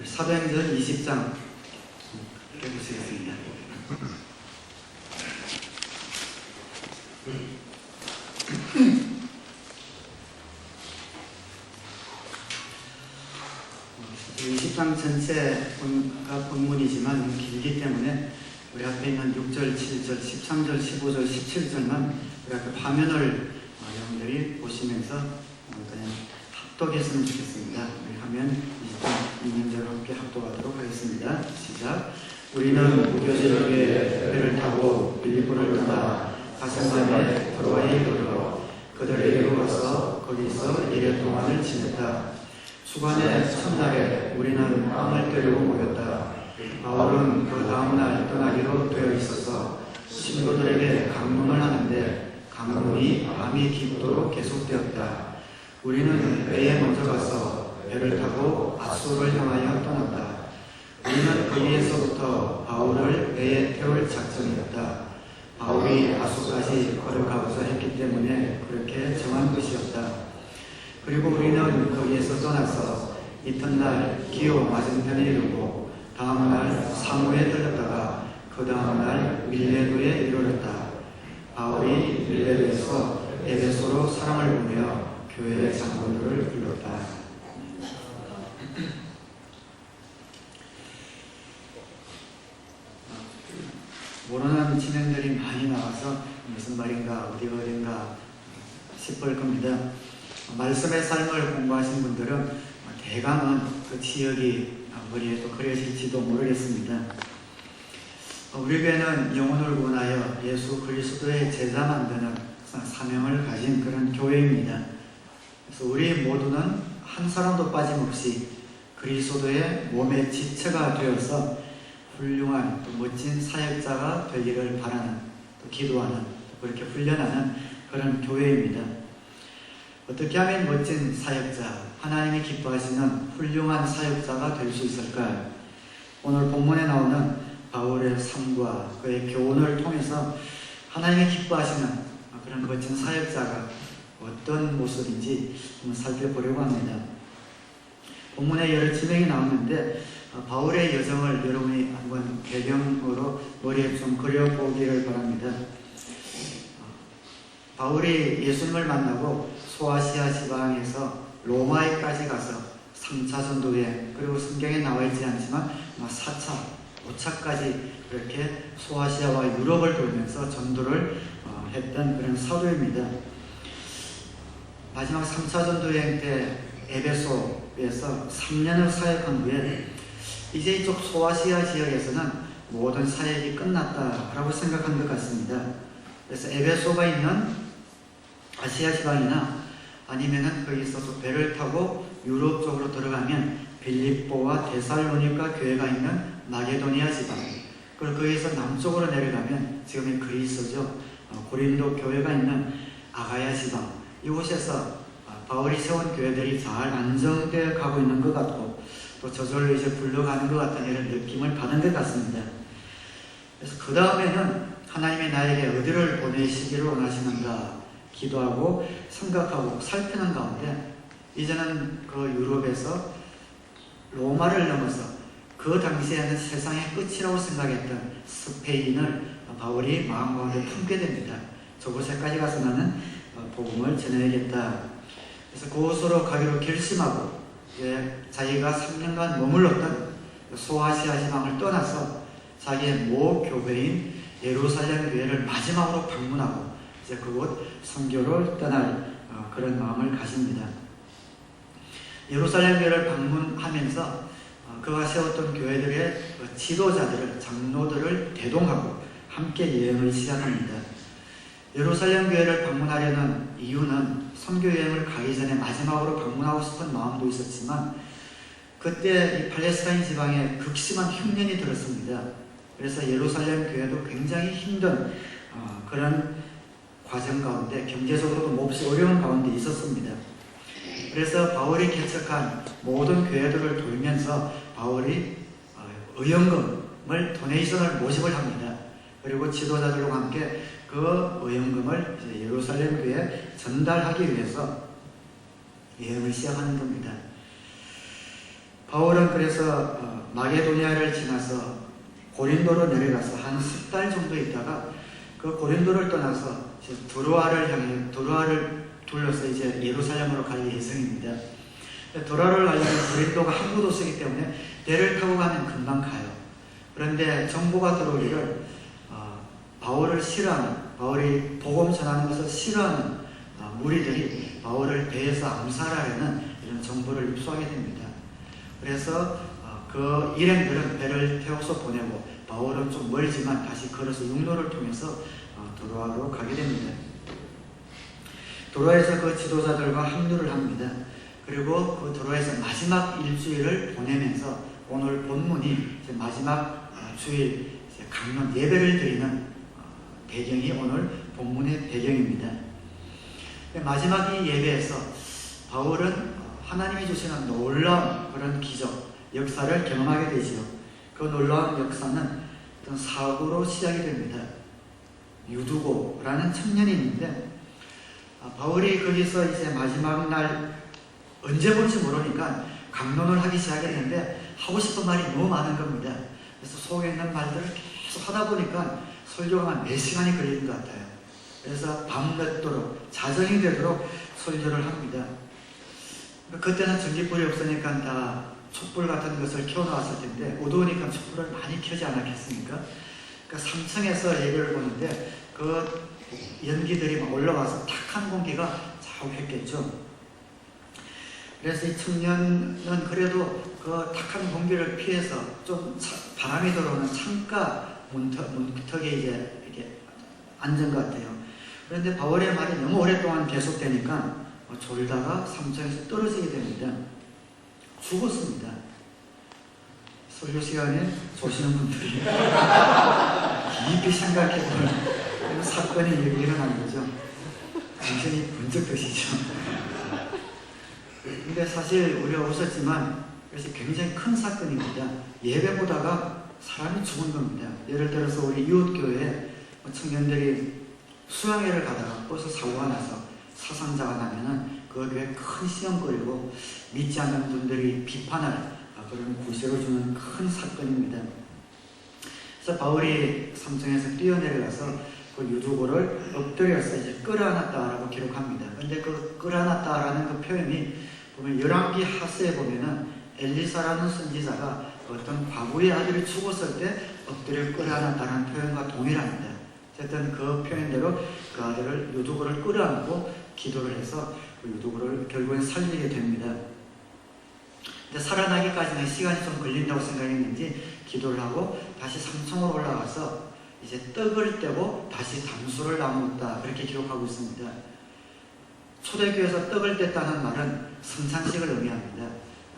우리 사도행전 20장 해보시겠습니다. 이 20장 전체가 본문이지만 길기 때문에 우리 앞에 있는 6절, 7절, 13절, 15절, 17절만 우리 앞에 화면을 여러분들이 보시면서 그냥 합독했으면 좋겠습니다. 우리 화면 20장 2년절 함께 합독하도록 하겠습니다. 시작. 우리는 무교제로에 배를 타고 빌립보를 떠나 가슴반에 트로아에 이르러 그들에게로 와서 거기서 1일 동안을 지냈다. 수관의 첫날에 우리는 빵을 떼려고 모였다. 바울은 그 다음날 떠나기로 되어 있어서 신도들에게 강론을 하는데 강론이 밤이 깊도록 계속되었다. 우리는 배에 먼저 가서 배를 타고 아소를 향하여 떠났다. 우리는 거기에서부터 바울을 배에 태울 작정이었다. 바울이 아소까지 걸어가고자 했기 때문에 그렇게 정한 것이었다. 그리고 우리는 거기에서 떠나서 이튿날 기오 맞은편에 이르고 다음날 사무에 들렀다가 그 다음날 밀레도에 이르렀다. 바울이 밀레도에서 에베소로 사람을 보내어 교회의 장로들을 불렀다. 모르는 진행들이 많이 나와서 무슨 말인가 어딘가 싶을 겁니다. 말씀의 삶을 공부하신 분들은 대강은 그 지역이 머리에 또 그려질지도 모르겠습니다. 우리 교회는 영혼을 구원하여 예수 그리스도의 제자 만드는 사명을 가진 그런 교회입니다. 그래서 우리 모두는 한 사람도 빠짐없이 그리스도의 몸의 지체가 되어서 훌륭한 또 멋진 사역자가 되기를 바라는 또 기도하는 또 그렇게 훈련하는 그런 교회입니다. 어떻게 하면 멋진 사역자, 하나님이 기뻐하시는 훌륭한 사역자가 될 수 있을까요? 오늘 본문에 나오는 바울의 삶과 그의 교훈을 통해서 하나님이 기뻐하시는 그런 멋진 사역자가 어떤 모습인지 한번 살펴보려고 합니다. 본문에 여러 지명이 나오는데 바울의 여정을 여러분이 한번 배경으로 머리에 좀 그려보기를 바랍니다. 바울이 예수님을 만나고 소아시아 지방에서 로마에까지 가서 3차 전도여행, 그리고 성경에 나와 있지 않지만 4차, 5차까지 그렇게 소아시아와 유럽을 돌면서 전도를 했던 그런 사도입니다. 마지막 3차 전도여행 때 에베소에서 3년을 사역한 후에 이제 이쪽 소아시아 지역에서는 모든 사역이 끝났다라고 생각한 것 같습니다. 그래서 에베소가 있는 아시아 지방이나 아니면은 거기 있어서 배를 타고 유럽 쪽으로 들어가면 빌립보와 데살로니가 교회가 있는 마게도니아 지방, 그리고 거기서 남쪽으로 내려가면 지금의 그리스죠, 고린도 교회가 있는 아가야 지방, 이곳에서 바울이 세운 교회들이 잘 안정되어 가고 있는 것 같고 또 저절로 이제 굴러가는 것 같은 이런 느낌을 받은 것 같습니다. 그래서 그 다음에는 하나님이 나에게 어디를 보내시기를 원하시는가 기도하고 생각하고 살피는 가운데 이제는 그 유럽에서 로마를 넘어서 그 당시에는 세상의 끝이라고 생각했던 스페인을 바울이 마음 가운데 품게 됩니다. 저곳에까지 가서 나는 복음을 전해야겠다. 그래서 그곳으로 가기로 결심하고 자기가 3년간 머물렀던 소아시아 지방을 떠나서 자기의 모 교회인 예루살렘 교회를 마지막으로 방문하고 이제 그곳 선교를 떠날 그런 마음을 가집니다. 예루살렘 교회를 방문하면서 그가 세웠던 교회들의 지도자들을, 장로들을 대동하고 함께 여행을 시작합니다. 예루살렘 교회를 방문하려는 이유는 선교 여행을 가기 전에 마지막으로 방문하고 싶은 마음도 있었지만 그때 이 팔레스타인 지방에 극심한 흉년이 들었습니다. 그래서 예루살렘 교회도 굉장히 힘든 그런 과정 가운데 경제적으로도 몹시 어려운 가운데 있었습니다. 그래서 바울이 개척한 모든 교회들을 돌면서 바울이 의연금을 도네이션을 모집을 합니다. 그리고 지도자들과 함께 그 의연금을 이제 예루살렘 교회에 전달하기 위해서 여행을 시작하는 겁니다. 바울은 그래서 마게도니아를 지나서 고린도로 내려가서 한 10달 정도 있다가 그 고린도를 떠나서 드로아를 둘러서 이제 예루살렘으로 갈 예정입니다. 드로아를 가려면 고린도가 항구 도시이기 때문에 배를 타고 가면 금방 가요. 그런데 정보가 들어오기를 바울을 싫어하는, 바울이 복음 전하는 것을 싫어하는 무리들이 바울을 배에서 암살하려는 이런 정보를 입수하게 됩니다. 그래서 그 일행들은 배를 태워서 보내고 바울은 좀 멀지만 다시 걸어서 육로를 통해서 드로아로 가게 됩니다. 드로아에서 그 지도자들과 합류를 합니다. 그리고 그 드로아에서 마지막 일주일을 보내면서 오늘 본문이 이제 마지막 주일 이제 강론 예배를 드리는 배경이 오늘 본문의 배경입니다. 마지막 이 예배에서 바울은 하나님이 주시는 놀라운 그런 기적, 역사를 경험하게 되지요. 그 놀라운 역사는 어떤 사고로 시작이 됩니다. 유두고라는 청년이 있는데 바울이 거기서 이제 마지막 날 언제 볼지 모르니까 강론을 하기 시작했는데 하고 싶은 말이 너무 많은 겁니다. 그래서 속에 있는 말들을 계속 하다 보니까 설교가 한 4시간이 걸리는 것 같아요. 그래서 밤늦도록 자정이 되도록 설교를 합니다. 그때는 전기불이 없으니까 다 촛불 같은 것을 켜놓았을 텐데 어두우니까 촛불을 많이 켜지 않았겠습니까? 그러니까 3층에서 예배를 보는데 그 연기들이 막 올라와서 탁한 공기가 자욱했겠죠. 그래서 이 청년은 그래도 그 탁한 공기를 피해서 좀 바람이 들어오는 창가 문턱에 이제 이렇게 앉은 것 같아요. 그런데 바울의 말이 너무 오랫동안 계속되니까 졸다가 3층에서 떨어지게 됩니다. 죽었습니다. 설교 시간에 조시는 분들이 깊이 생각해보는 사건이 일어난 거죠. 정신이 번쩍 드시죠. 근데 사실 우리가 웃었지만 그것이 굉장히 큰 사건입니다. 예배 보다가 사람이 죽은 겁니다. 예를 들어서 우리 이웃교회에 청년들이 수양회를 가다가 버스 사고가 나서 사상자가 나면은 그 교회에 큰 시험거리고 믿지 않는 분들이 비판할 그런 구실을 주는 큰 사건입니다. 그래서 바울이 3층에서 뛰어내려가서 그 유두고를 엎드려서 이제 끌어안았다라고 기록합니다. 근데 그 끌어안았다라는 그 표현이 보면 열왕기 하스에 보면은 엘리사라는 선지자가 어떤 과부의 아들이 죽었을 때 엎드려 끌어안았다는 표현과 동일합니다. 어쨌든 그 표현대로 그 아들을 유두고를 끌어안고 기도를 해서 그 유두고를 결국엔 살리게 됩니다. 근데 살아나기까지는 시간이 좀 걸린다고 생각했는지 기도를 하고 다시 3층으로 올라가서 이제 떡을 떼고 다시 담수를 나누었다 그렇게 기록하고 있습니다. 초대교회에서 떡을 뗐다는 말은 성찬식을 의미합니다.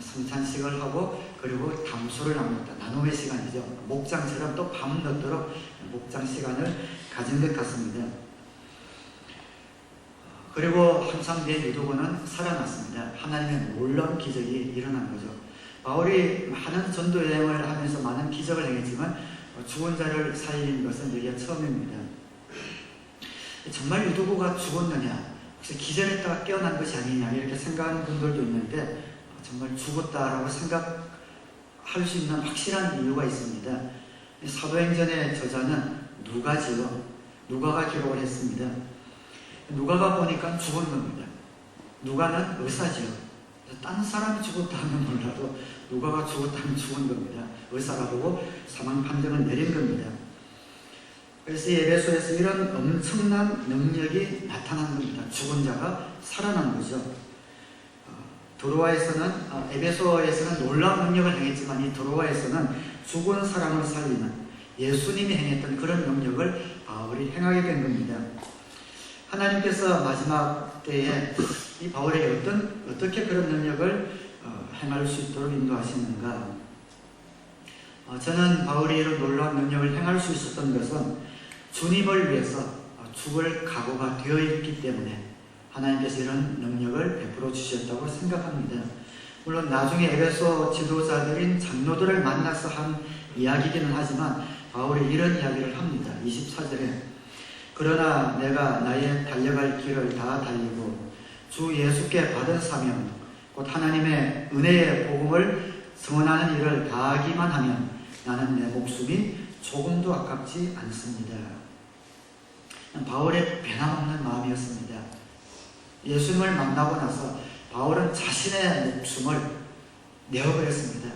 성찬식을 하고 그리고 담수를 나누었다. 나눔의 시간이죠. 목장처럼 또 밤늦도록 목장 시간을 가진 것 같습니다. 그리고 한참 뒤에 유두고는 살아났습니다. 하나님의 놀라운 기적이 일어난 거죠. 바울이 많은 전도 여행을 하면서 많은 기적을 행했지만 죽은 자를 살린 것은 여기가 처음입니다. 정말 유두고가 죽었느냐, 혹시 기절했다가 깨어난 것이 아니냐 이렇게 생각하는 분들도 있는데 정말 죽었다라고 생각할 수 있는 확실한 이유가 있습니다. 사도행전의 저자는 누가지요. 누가가 기록을 했습니다. 누가가 보니까 죽은 겁니다. 누가는 의사지요. 다른 사람이 죽었다면 몰라도 누가가 죽었다면 죽은 겁니다. 의사가 보고 사망 판정을 내린 겁니다. 그래서 에베소에서 이런 엄청난 능력이 나타난 겁니다. 죽은 자가 살아난 거죠. 에베소에서는 놀라운 능력을 행했지만 이 드로아에서는 죽은 사람을 살리는 예수님이 행했던 그런 능력을 바울이 행하게 된 겁니다. 하나님께서 마지막 때에 이 바울에게 어떻게 그런 능력을 행할 수 있도록 인도하시는가? 저는 바울이 이런 놀라운 능력을 행할 수 있었던 것은 주님을 위해서 죽을 각오가 되어 있기 때문에 하나님께서 이런 능력을 베풀어 주셨다고 생각합니다. 물론 나중에 에베소 지도자들인 장로들을 만나서 한 이야기이기는 하지만 바울이 이런 이야기를 합니다. 24절에 그러나 내가 나의 달려갈 길을 다 달리고 주 예수께 받은 사명 곧 하나님의 은혜의 복음을 성원하는 일을 다하기만 하면 나는 내 목숨이 조금도 아깝지 않습니다. 바울의 변함없는 마음이었습니다. 예수님을 만나고 나서 바울은 자신의 목숨을 내어버렸습니다.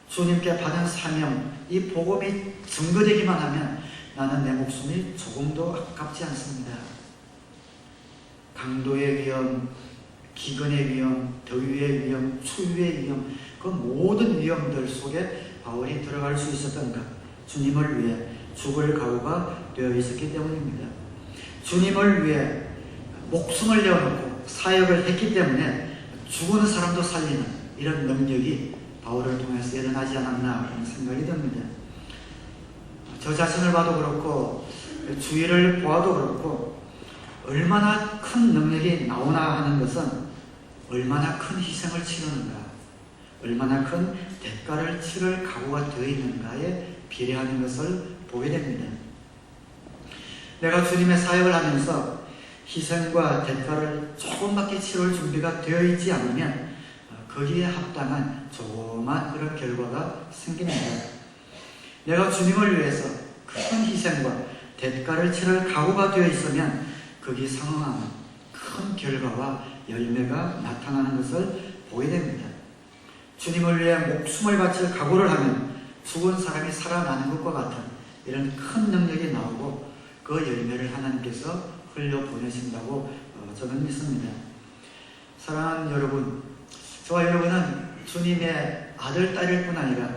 주님께 받은 사명, 이 복음이 증거되기만 하면 나는 내 목숨이 조금도 아깝지 않습니다. 강도의 위험, 기근의 위험, 더위의 위험, 추위의 위험, 그 모든 위험들 속에 바울이 들어갈 수 있었던 것, 주님을 위해 죽을 각오가 되어 있었기 때문입니다. 주님을 위해 목숨을 내어놓고 사역을 했기 때문에 죽은 사람도 살리는 이런 능력이 바울을 통해서 일어나지 않았나 그런 생각이 듭니다. 저 자신을 봐도 그렇고 주위를 보아도 그렇고 얼마나 큰 능력이 나오나 하는 것은 얼마나 큰 희생을 치르는가, 얼마나 큰 대가를 치를 각오가 되어 있는가에 비례하는 것을 보게 됩니다. 내가 주님의 사역을 하면서 희생과 대가를 조금밖에 치를 준비가 되어 있지 않으면 거기에 합당한 조그만 그런 결과가 생깁니다. 내가 주님을 위해서 큰 희생과 대가를 치를 각오가 되어 있으면 거기에 상응하는 큰 결과와 열매가 나타나는 것을 보게 됩니다. 주님을 위해 목숨을 바칠 각오를 하면 죽은 사람이 살아나는 것과 같은 이런 큰 능력이 나오고 그 열매를 하나님께서 흘려보내신다고 저는 믿습니다. 사랑하는 여러분, 저와 여러분은 주님의 아들, 딸일 뿐 아니라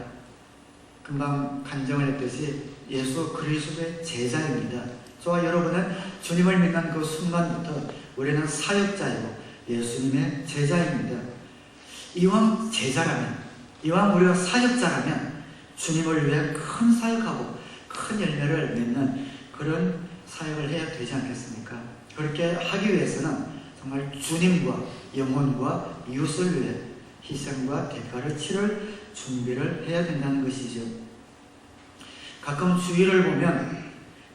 금방 간증을 했듯이 예수 그리스도의 제자입니다. 저와 여러분은 주님을 믿는 그 순간부터 우리는 사역자이고 예수님의 제자입니다. 이왕 제자라면, 이왕 우리가 사역자라면 주님을 위해 큰 사역하고 큰 열매를 맺는 그런 사역을 해야 되지 않겠습니까? 그렇게 하기 위해서는 정말 주님과 영혼과 이웃을 위해 희생과 대가를 치를 준비를 해야 된다는 것이죠. 가끔 주위를 보면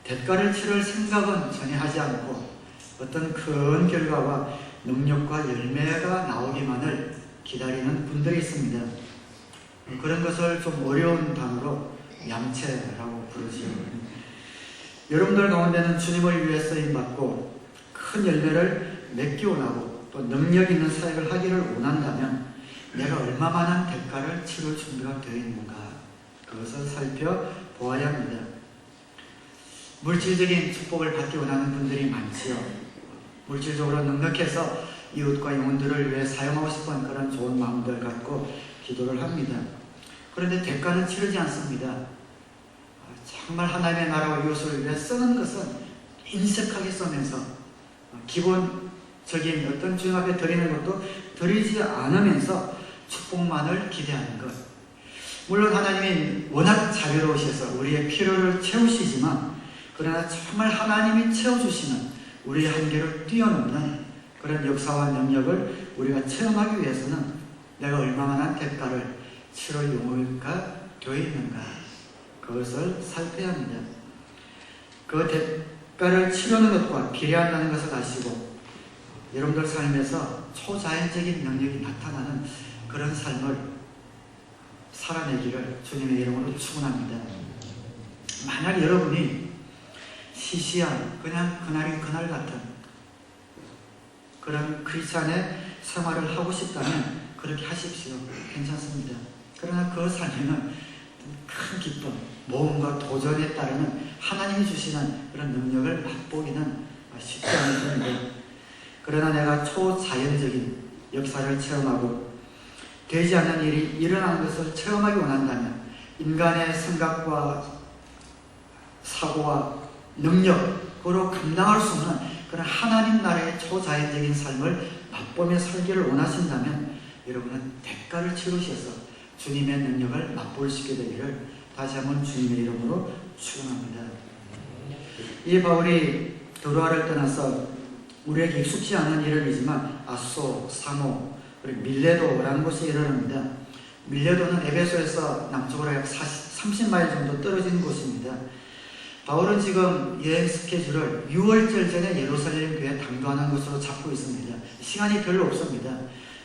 대가를 치를 생각은 전혀 하지 않고 어떤 큰 결과와 능력과 열매가 나오기만을 기다리는 분들이 있습니다. 그런 것을 좀 어려운 단어로 양체라고 부르지요. 여러분들 가운데는 주님을 위해 쓰임받고 큰 열매를 맺기 원하고 또 능력 있는 사역을 하기를 원한다면 내가 얼마만한 대가를 치를 준비가 되어 있는가, 그것을 살펴보아야 합니다. 물질적인 축복을 받기 원하는 분들이 많지요. 물질적으로 넉넉해서 이웃과 영혼들을 위해 사용하고 싶은 그런 좋은 마음들 갖고 기도를 합니다. 그런데 대가는 치르지 않습니다. 정말 하나님의 나라와 이웃을 위해 쓰는 것은 인색하게 쓰면서 기본적인 어떤 주님 앞에 드리는 것도 드리지 않으면서 축복만을 기대하는 것. 물론 하나님이 워낙 자비로우셔서 우리의 필요를 채우시지만 그러나 정말 하나님이 채워주시는 우리의 한계를 뛰어넘는 그런 역사와 능력을 우리가 체험하기 위해서는 내가 얼마나 대가를 치를 용의가 되어 있는가, 그것을 살펴야 합니다. 그 대가를 치르는 것과 비례한다는 것을 아시고 여러분들 삶에서 초자연적인 능력이 나타나는 그런 삶을 살아내기를 주님의 이름으로 축원합니다. 만약 여러분이 시시한 그냥 그날이 그날 같은 그런 크리스찬의 생활을 하고 싶다면 그렇게 하십시오. 괜찮습니다. 그러나 그 삶에는 큰 기쁨, 모험과 도전에 따르는 하나님이 주시는 그런 능력을 맛보기는 쉽지 않을 텐데, 그러나 내가 초자연적인 역사를 체험하고 되지 않는 일이 일어나는 것을 체험하기 원한다면 인간의 생각과 사고와 능력으로 감당할 수 없는 그런 하나님 나라의 초자연적인 삶을 맛보며 살기를 원하신다면 여러분은 대가를 치르셔서 주님의 능력을 맛볼 수 있게 되기를 다시 한번 주님의 이름으로 축원합니다. 이 바울이 드로아를 떠나서 우리에게 익숙지 않은 이름이지만 아소, 사모, 그리고 밀레도라는 곳에 이르릅니다. 밀레도는 에베소에서 남쪽으로 약 30마일 정도 떨어진 곳입니다. 바울은 지금 여행 스케줄을 6월절 전에 예루살렘 교회에 당도하는 것으로 잡고 있습니다. 시간이 별로 없습니다.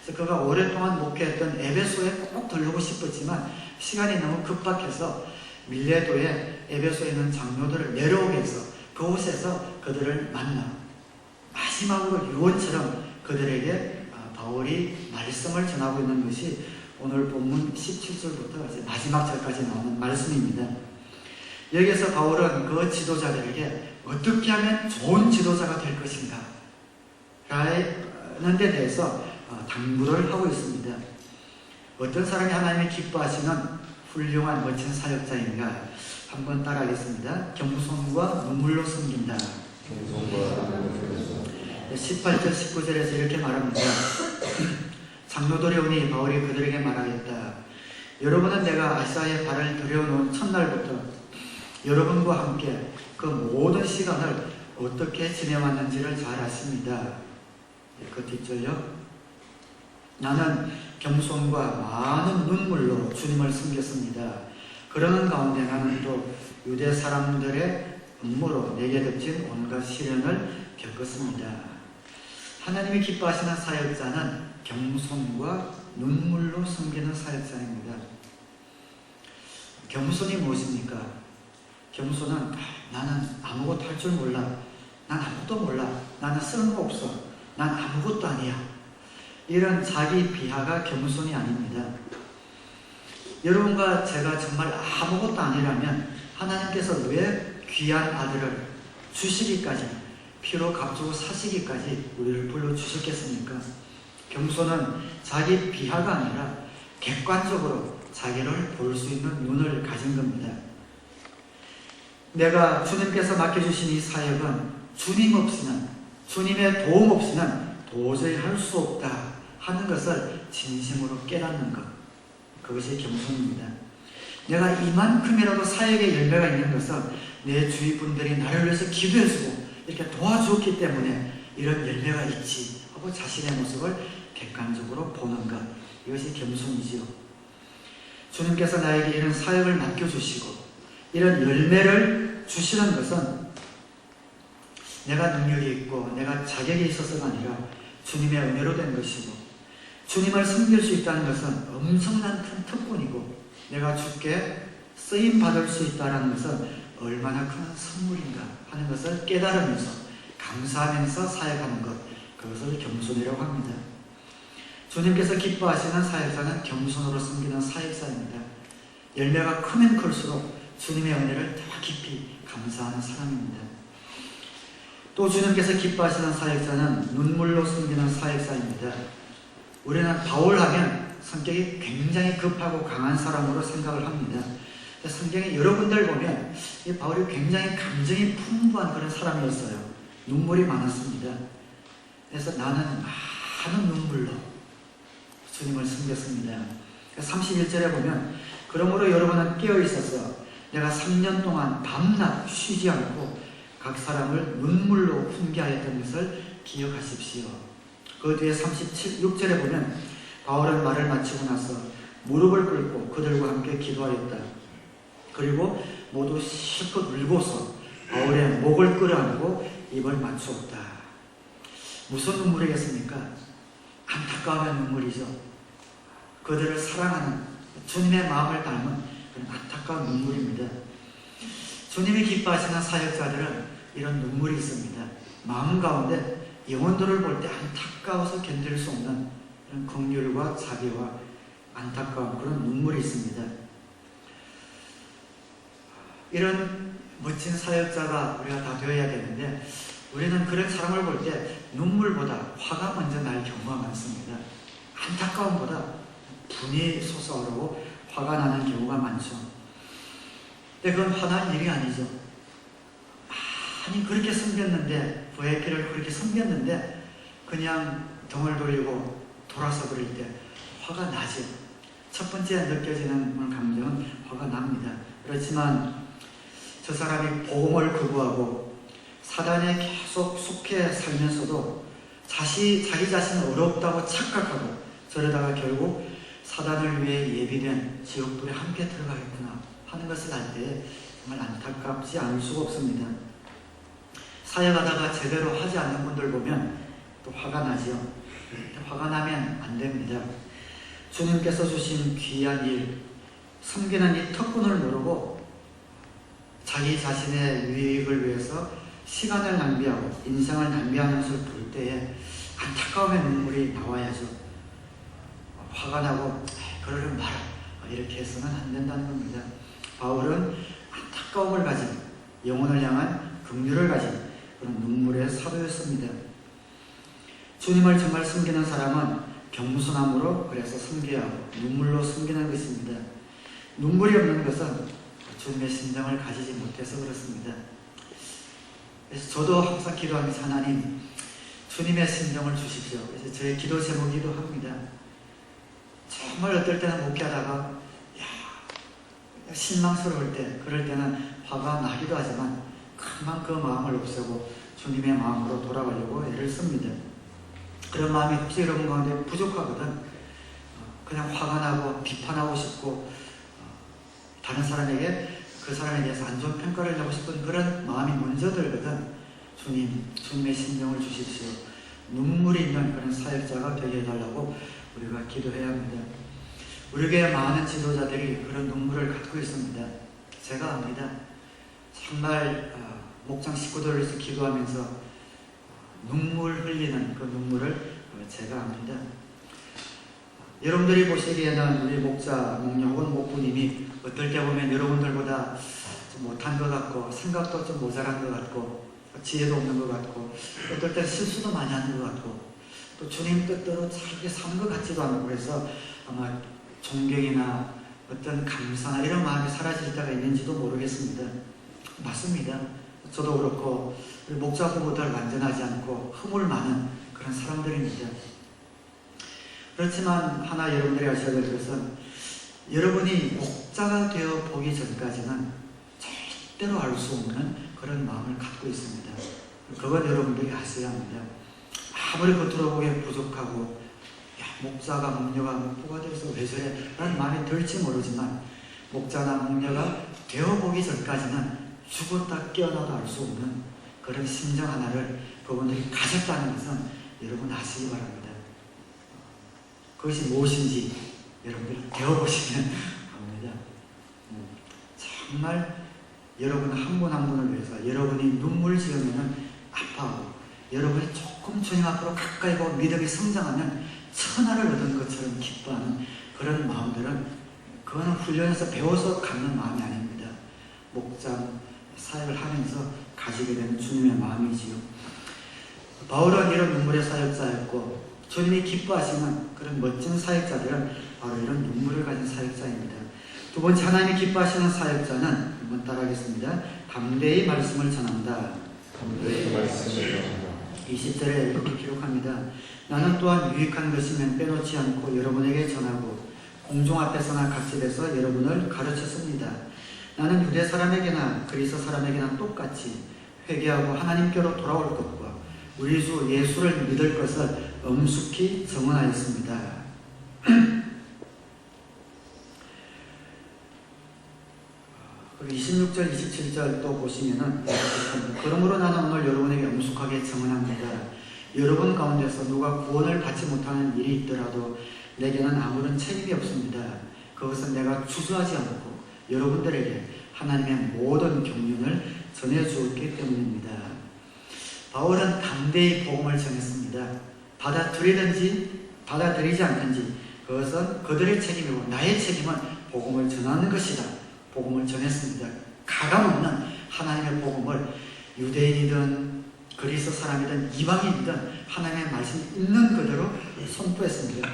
그래서 그가 오랫동안 목회했던 에베소에 꼭 들르고 싶었지만 시간이 너무 급박해서 밀레도에 에베소에 있는 장로들을 내려오게 해서 그곳에서 그들을 만나 마지막으로 유언처럼 그들에게 바울이 말씀을 전하고 있는 것이 오늘 본문 17절부터 이제 마지막 절까지 나오는 말씀입니다. 여기서 바울은 그 지도자들에게 어떻게 하면 좋은 지도자가 될 것인가 라는 데 대해서 당부를 하고 있습니다. 어떤 사람이 하나님이 기뻐하시는 훌륭한 멋진 사역자인가? 한번 따라하겠습니다. 겸손과 눈물로 섬긴다. 18절 19절에서 이렇게 말합니다. 장로들이 오니 바울이 그들에게 말하였다. 여러분은 내가 아시아에 발을 들여놓은 첫날부터 여러분과 함께 그 모든 시간을 어떻게 지내왔는지를 잘 아십니다. 그 뒷절요. 나는 겸손과 많은 눈물로 주님을 섬겼습니다. 그러는 가운데 나는 또 유대 사람들의 음모로 내게 덮친 온갖 시련을 겪었습니다. 하나님이 기뻐하시는 사역자는 겸손과 눈물로 섬기는 사역자입니다. 겸손이 무엇입니까? 겸손은 나는 아무것도 할 줄 몰라. 난 아무것도 몰라. 나는 쓸모없어. 난 아무것도 아니야. 이런 자기 비하가 겸손이 아닙니다. 여러분과 제가 정말 아무것도 아니라면 하나님께서 왜 귀한 아들을 주시기까지 피로 값주고 사시기까지 우리를 불러주셨겠습니까? 겸손은 자기 비하가 아니라 객관적으로 자기를 볼 수 있는 눈을 가진 겁니다. 내가 주님께서 맡겨주신 이 사역은 주님 없이는, 주님의 도움 없이는 도저히 할 수 없다 하는 것을 진심으로 깨닫는 것, 그것이 겸손입니다. 내가 이만큼이라도 사역의 열매가 있는 것은 내 주위 분들이 나를 위해서 기도해주고 이렇게 도와주었기 때문에 이런 열매가 있지 하고 자신의 모습을 객관적으로 보는 것, 이것이 겸손이지요. 주님께서 나에게 이런 사역을 맡겨주시고 이런 열매를 주시는 것은 내가 능력이 있고 내가 자격이 있어서가 아니라 주님의 은혜로 된 것이고, 주님을 섬길 수 있다는 것은 엄청난 큰 특권이고, 내가 주께 쓰임받을 수 있다는 것은 얼마나 큰 선물인가 하는 것을 깨달으면서 감사하면서 사역하는 것, 그것을 겸손이라고 합니다. 주님께서 기뻐하시는 사역자는 겸손으로 섬기는 사역자입니다. 열매가 크면 클수록 주님의 은혜를 더 깊이 감사하는 사람입니다. 또 주님께서 기뻐하시는 사역자는 눈물로 섬기는 사역자입니다. 우리는 바울하면 성격이 굉장히 급하고 강한 사람으로 생각을 합니다. 성경에 여러 군데를 보면 이 바울이 굉장히 감정이 풍부한 그런 사람이었어요. 눈물이 많았습니다. 그래서 나는 많은 눈물로 주님을 섬겼습니다. 31절에 보면 그러므로 여러분은 깨어있어서 내가 3년 동안 밤낮 쉬지 않고 각 사람을 눈물로 훈계하였던 것을 기억하십시오. 그 뒤에 36절에 보면 바울은 말을 마치고 나서 무릎을 꿇고 그들과 함께 기도하였다. 그리고 모두 실컷 울고서 바울의 목을 끌어안고 입을 맞추었다. 무슨 눈물이겠습니까? 안타까운 눈물이죠. 그들을 사랑하는 주님의 마음을 담은 그런 안타까운 눈물입니다. 주님이 기뻐하시는 사역자들은 이런 눈물이 있습니다. 마음 가운데 영혼들을 볼 때 안타까워서 견딜 수 없는 그런 긍휼과 자비와 안타까운 그런 눈물이 있습니다. 이런 멋진 사역자가 우리가 다 되어야 되는데, 우리는 그런 사람을 볼 때 눈물보다 화가 먼저 날 경우가 많습니다. 안타까움보다 분이 솟아오르고 화가 나는 경우가 많죠. 근데 그건 화날 일이 아니죠. 아니 그렇게 섬겼는데, VIP를 그렇게 섬겼는데 그냥 등을 돌리고 돌아서 버릴 때 화가 나죠. 첫 번째 느껴지는 감정은 화가 납니다. 그렇지만 저 사람이 복음을 거부하고 사단에 계속 속해 살면서도 자기 자신은 어렵다고 착각하고 저러다가 결국 사단을 위해 예비된 지옥불에 함께 들어가겠구나 하는 것을 알 때 정말 안타깝지 않을 수가 없습니다. 사역하다가 제대로 하지 않는 분들 보면 또 화가 나죠. 화가 나면 안 됩니다. 주님께서 주신 귀한 일, 섬기는 이 특권을 모르고 자기 자신의 유익을 위해서 시간을 낭비하고 인생을 낭비하는 것을 볼 때에 안타까움의 눈물이 나와야죠. 화가 나고 그러려면 말아 이렇게 해서는 안 된다는 겁니다. 바울은 안타까움을 가진, 영혼을 향한 긍휼을 가진 그런 눈물의 사도였습니다. 주님을 정말 섬기는 사람은 겸손함으로 그래서 섬겨야 하고 눈물로 섬기는 것입니다. 눈물이 없는 것은 주님의 심정을 가지지 못해서 그렇습니다. 그래서 저도 항상 기도하면서 하나님 주님의 심정을 주십시오. 그래서 저의 기도 제목이기도 합니다. 정말 어떨 때는 목회하다가 실망스러울 때, 그럴 때는 화가 나기도 하지만 금방 그 마음을 없애고 주님의 마음으로 돌아가려고 애를 씁니다. 그런 마음이 혹시 여러분 가운데 부족하거든 그냥 화가 나고 비판하고 싶고 다른 사람에게 그 사람에 대해서 안 좋은 평가를 하고 싶은 그런 마음이 먼저 들거든. 주님의 심정을 주십시오. 눈물이 있는 그런 사역자가 되게 해달라고 우리가 기도해야 합니다. 우리 교회 많은 지도자들이 그런 눈물을 갖고 있습니다. 제가 압니다. 정말 목장 식구들을 위해서 기도하면서 눈물 흘리는 그 눈물을 제가 압니다. 여러분들이 보시기에는 우리 목자, 목녀 혹은 목부님이 어떨 때 보면 여러분들보다 좀 못한 것 같고 생각도 좀 모자란 것 같고 지혜도 없는 것 같고 어떨 때 실수도 많이 하는 것 같고 또 주님 뜻대로 잘 사는 것 같지도 않고 그래서 아마 존경이나 어떤 감사나 이런 마음이 사라질 때가 있는지도 모르겠습니다. 맞습니다. 저도 그렇고 목자 부부들 완전하지 않고 허물 많은 그런 사람들입니다. 그렇지만 하나 여러분들이 아셔야 될 것은 여러분이 목자가 되어 보기 전까지는 절대로 알 수 없는 그런 마음을 갖고 있습니다. 그건 여러분들이 아셔야 합니다. 아무리 겉으로 보기에 부족하고 목자가 목녀가 목부가 돼서 왜 저래? 라는 마음이 들지 모르지만 목자나 목녀가 되어보기 전까지는 죽었다 깨어나도 알 수 없는 그런 심정 하나를 그분들이 가졌다는 것은 여러분 아시기 바랍니다. 그것이 무엇인지 여러분들이 배워보시면 합니다. 정말 여러분 한 분 한 분을 위해서 여러분이 눈물 지으면 아파하고 여러분이 조금 주님 앞으로 가까이 가고 믿음이 성장하면 천하를 얻은 것처럼 기뻐하는 그런 마음들은 그거는 훈련해서 배워서 갖는 마음이 아닙니다. 목장 사역을 하면서 가지게 되는 주님의 마음이지요. 바울은 이런 눈물의 사역자였고 주님이 기뻐하시는 그런 멋진 사역자들은 바로 이런 눈물을 가진 사역자입니다. 두 번째 하나님이 기뻐하시는 사역자는 한번 따라하겠습니다. 담대히 말씀을 전한다. 담대히 말씀을 전한다. 20절에 이렇게 기록합니다. 나는 또한 유익한 것이면 빼놓지 않고 여러분에게 전하고 공중 앞에서나 갓집에서 여러분을 가르쳤습니다. 나는 유대 사람에게나 그리스 사람에게나 똑같이 회개하고 하나님께로 돌아올 것과 우리 주 예수를 믿을 것을 엄숙히 증언하였습니다. 26절, 27절 또 보시면은 그러므로 나는 오늘 여러분에게 엄숙하게 증언합니다. 여러분 가운데서 누가 구원을 받지 못하는 일이 있더라도 내게는 아무런 책임이 없습니다. 그것은 내가 주저하지 않고 여러분들에게 하나님의 모든 경륜을 전해주었기 때문입니다. 바울은 담대히 복음을 전했습니다. 받아들이든지 받아들이지 않든지 그것은 그들의 책임이고 나의 책임은 복음을 전하는 것이다. 복음을 전했습니다. 가감없는 하나님의 복음을 유대인이든 그리스 사람이든 이방인이든 하나님의 말씀 있는 그대로 선포했습니다.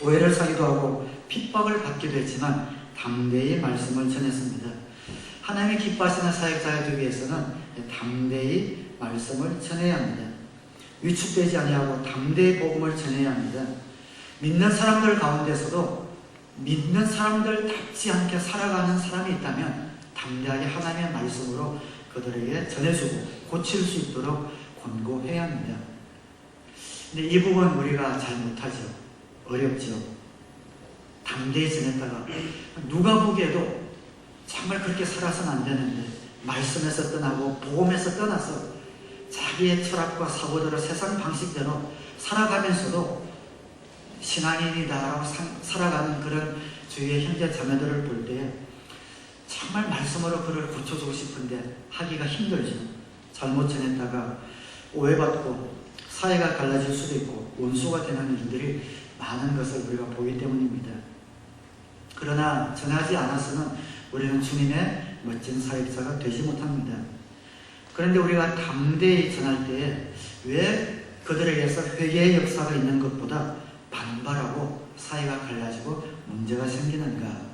오해를 사기도 하고 핍박을 받기도 했지만 담대히 말씀을 전했습니다. 하나님이 기뻐하시는 사역자가 되기 위해서는 담대히 말씀을 전해야 합니다. 위축되지 아니하고 담대히 복음을 전해야 합니다. 믿는 사람들 가운데서도 믿는 사람들답지 않게 살아가는 사람이 있다면 담대하게 하나님의 말씀으로 그들에게 전해주고 고칠 수 있도록 권고해야 합니다. 근데 이 부분 우리가 잘 못하죠. 어렵죠. 담대히 전했다가 누가 보기에도 정말 그렇게 살아서는 안 되는데 말씀에서 떠나고 복음에서 떠나서 자기의 철학과 사고대로 세상 방식대로 살아가면서도 신앙인이다라고 살아가는 그런 주위의 형제 자매들을 볼 때 정말 말씀으로 그를 고쳐주고 싶은데 하기가 힘들죠. 잘못 전했다가 오해받고 사이가 갈라질 수도 있고 원수가 되는 일들이 많은 것을 우리가 보기 때문입니다. 그러나 전하지 않아서는 우리는 주님의 멋진 사역자가 되지 못합니다. 그런데 우리가 담대히 전할 때에 왜 그들에게서 회개의 역사가 있는 것보다 반발하고 사이가 갈라지고 문제가 생기는가?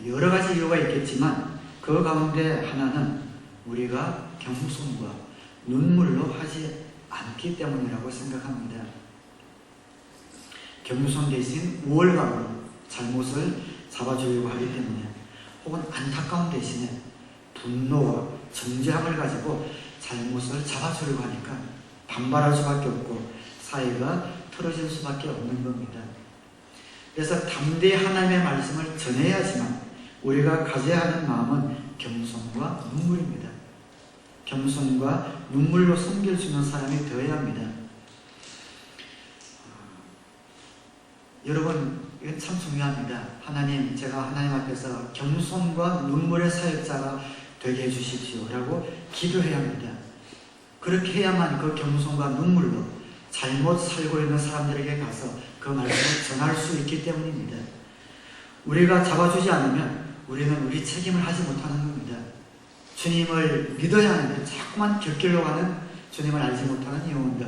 여러 가지 이유가 있겠지만 그 가운데 하나는 우리가 겸손과 눈물로 하지 않기 때문이라고 생각합니다. 겸손 대신 우월감으로 잘못을 잡아주려고 하기 때문에, 혹은 안타까운 대신에 분노와 정죄함을 가지고 잘못을 잡아주려고 하니까 반발할 수밖에 없고 사이가 틀어질 수밖에 없는 겁니다. 그래서 담대히 하나님의 말씀을 전해야지만 우리가 가져야 하는 마음은 겸손과 눈물입니다. 겸손과 눈물로 섬길 수 있는 사람이 되어야 합니다. 여러분, 이건 참 중요합니다. 하나님, 제가 하나님 앞에서 겸손과 눈물의 사역자가 되게 해주십시오 라고 기도해야 합니다. 그렇게 해야만 그 겸손과 눈물로 잘못 살고 있는 사람들에게 가서 그 말씀을 전할 수 있기 때문입니다. 우리가 잡아주지 않으면 우리는 우리 책임을 하지 못하는 겁니다. 주님을 믿어야 하는데 자꾸만 곁길로 가는 주님을 알지 못하는 영혼들,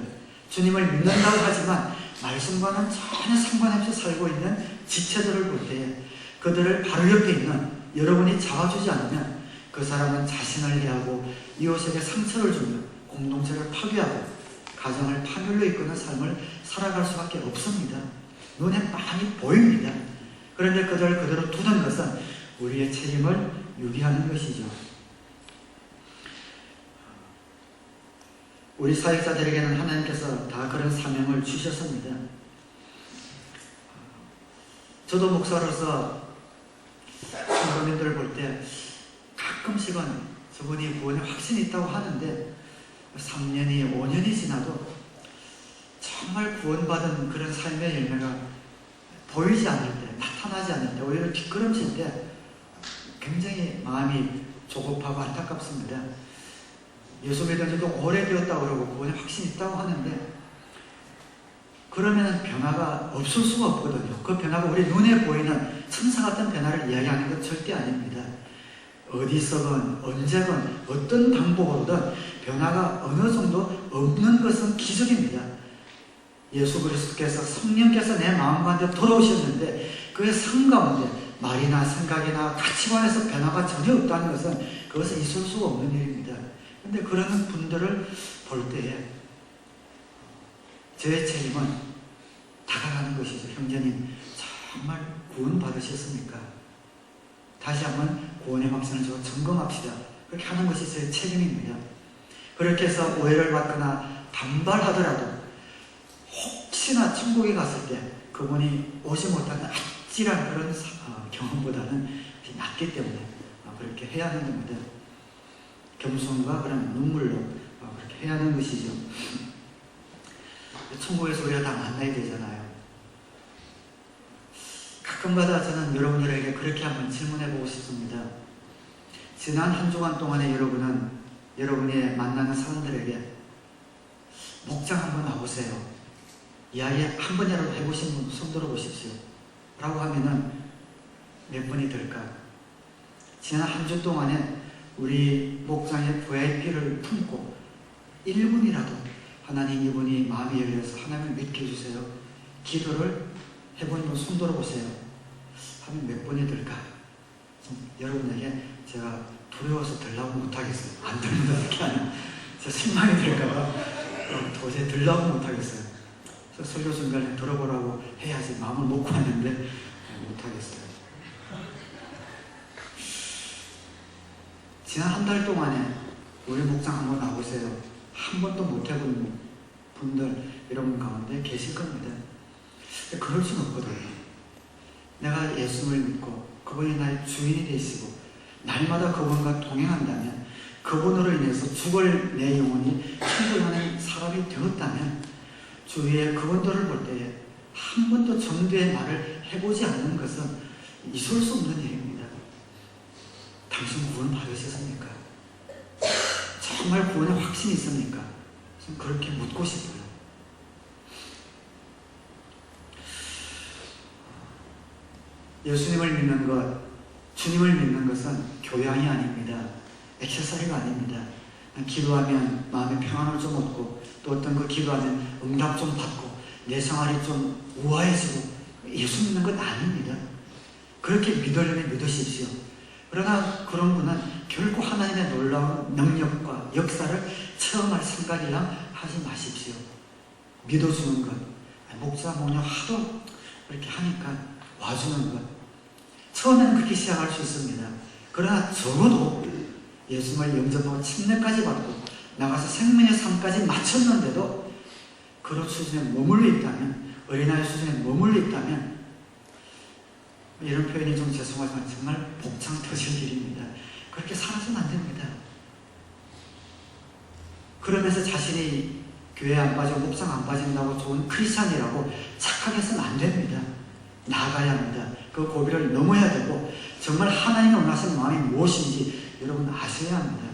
주님을 믿는다고 하지만 말씀과는 전혀 상관없이 살고 있는 지체들을 볼 때에 그들을 바로 옆에 있는 여러분이 잡아주지 않으면 그 사람은 자신을 해하고 이웃에게 상처를 주며 공동체를 파괴하고 가정을 파멸로 이끄는 삶을 살아갈 수밖에 없습니다. 눈에 많이 보입니다. 그런데 그들을 그대로 두는 것은 우리의 책임을 유기하는 것이죠. 우리 사역자들에게는 하나님께서 다 그런 사명을 주셨습니다. 저도 목사로서 성도님들을 볼 때 가끔씩은 저분이 구원에 확신이 있다고 하는데 3년이 5년이 지나도 정말 구원받은 그런 삶의 열매가 보이지 않을 때, 나타나지 않을 때, 오히려 뒷걸음질 때 굉장히 마음이 조급하고 안타깝습니다. 예수 믿은 지도 오래되었다고 그러고 구원에 확신이 있다고 하는데 그러면 변화가 없을 수가 없거든요. 그 변화가 우리 눈에 보이는 천사 같은 변화를 이야기하는 건 절대 아닙니다. 어디서건 언제건 어떤 방법으로든 변화가 어느 정도 없는 것은 기적입니다. 예수 그리스도께서 성령께서 내 마음 가운데 돌아오셨는데 그의 삶 가운데 말이나 생각이나 가치관에서 변화가 전혀 없다는 것은 그것은 있을 수가 없는 일입니다. 그런데 그런 분들을 볼 때에 저의 책임은 다가가는 것이죠. 형제님, 정말 구원 받으셨습니까? 다시 한번 구원의 확신을 주고 점검합시다. 그렇게 하는 것이 제 책임입니다. 그렇게 해서 오해를 받거나 반발하더라도 혹시나 천국에 갔을 때 그분이 오지 못하는 아찔한 그런 경험보다는 낫기 때문에 그렇게 해야 하는 겁니다. 겸손과 그런 눈물로 그렇게 해야 하는 것이죠. 천국에서 우리가 다 만나야 되잖아요. 가끔가다 저는 여러분들에게 그렇게 한번 질문해보고 싶습니다. 지난 한 주간 동안에 여러분은 여러분이 만나는 사람들에게 목장 한번 와보세요. 이야기 한 번이라도 해보신 분 손 들어보십시오. 라고 하면은 몇 분이 될까요? 지난 한 주 동안에 우리 목장의 VIP를 품고 1분이라도 하나님 이분이 마음이 열려서 하나님을 믿게 해주세요. 기도를 해본 분 손 들어보세요. 하면 몇 분이 될까? 여러분에게 제가 두려워서 들라고 못하겠어요. 안 들면 어떻게 하냐? 제가 실망이 될까봐 도저히 들라고 못하겠어요. 그래서 설교 중간에 들어보라고 해야지 마음을 먹고 왔는데 못하겠어요. 지난 한 달 동안에 우리 목장 한번 나오세요. 한 번도 못 해본 분들 여러분 가운데 계실 겁니다. 그럴 수는 없거든요. 내가 예수를 믿고 그분이 나의 주인이 되시고 날마다 그분과 동행한다면, 그분으로 인해서 죽을 내 영혼이 천국에 가는 사람이 되었다면 주위의 그분들을 볼 때에 한 번도 전도의 말을 해보지 않는 것은 있을 수 없는 일입니다. 당신 구원 받으셨습니까? 정말 구원에 확신이 있습니까? 좀 그렇게 묻고 싶어요. 예수님을 믿는 것, 주님을 믿는 것은 교양이 아닙니다. 액세서리가 아닙니다. 기도하면 마음의 평안을 좀 얻고, 또 어떤 그 기도하면 응답 좀 받고, 내 생활이 좀 우아해지고, 예수 믿는 건 아닙니다. 그렇게 믿으려면 믿으십시오. 그러나 그런 분은 결코 하나님의 놀라운 능력과 역사를 체험할 생각이랑 하지 마십시오. 믿어주는 것, 목자, 목녀 하도 그렇게 하니까 와주는 것, 처음에는 그렇게 시작할 수 있습니다. 그러나 적어도 예수님을 영접하고 침례까지 받고 나가서 생명의 삶까지 마쳤는데도 그런 수준에 머물러 있다면, 어린아이 수준에 머물러 있다면, 이런 표현이 좀 죄송하지만 정말 복창 터질 일입니다. 그렇게 살아서는 안 됩니다. 그러면서 자신이 교회 안 빠지고 목상 안 빠진다고 좋은 크리스찬이라고 착각해서는 안 됩니다. 나아가야 합니다. 그 고비를 넘어야 되고, 정말 하나님이 원하시는 마음이 무엇인지 여러분 아셔야 합니다.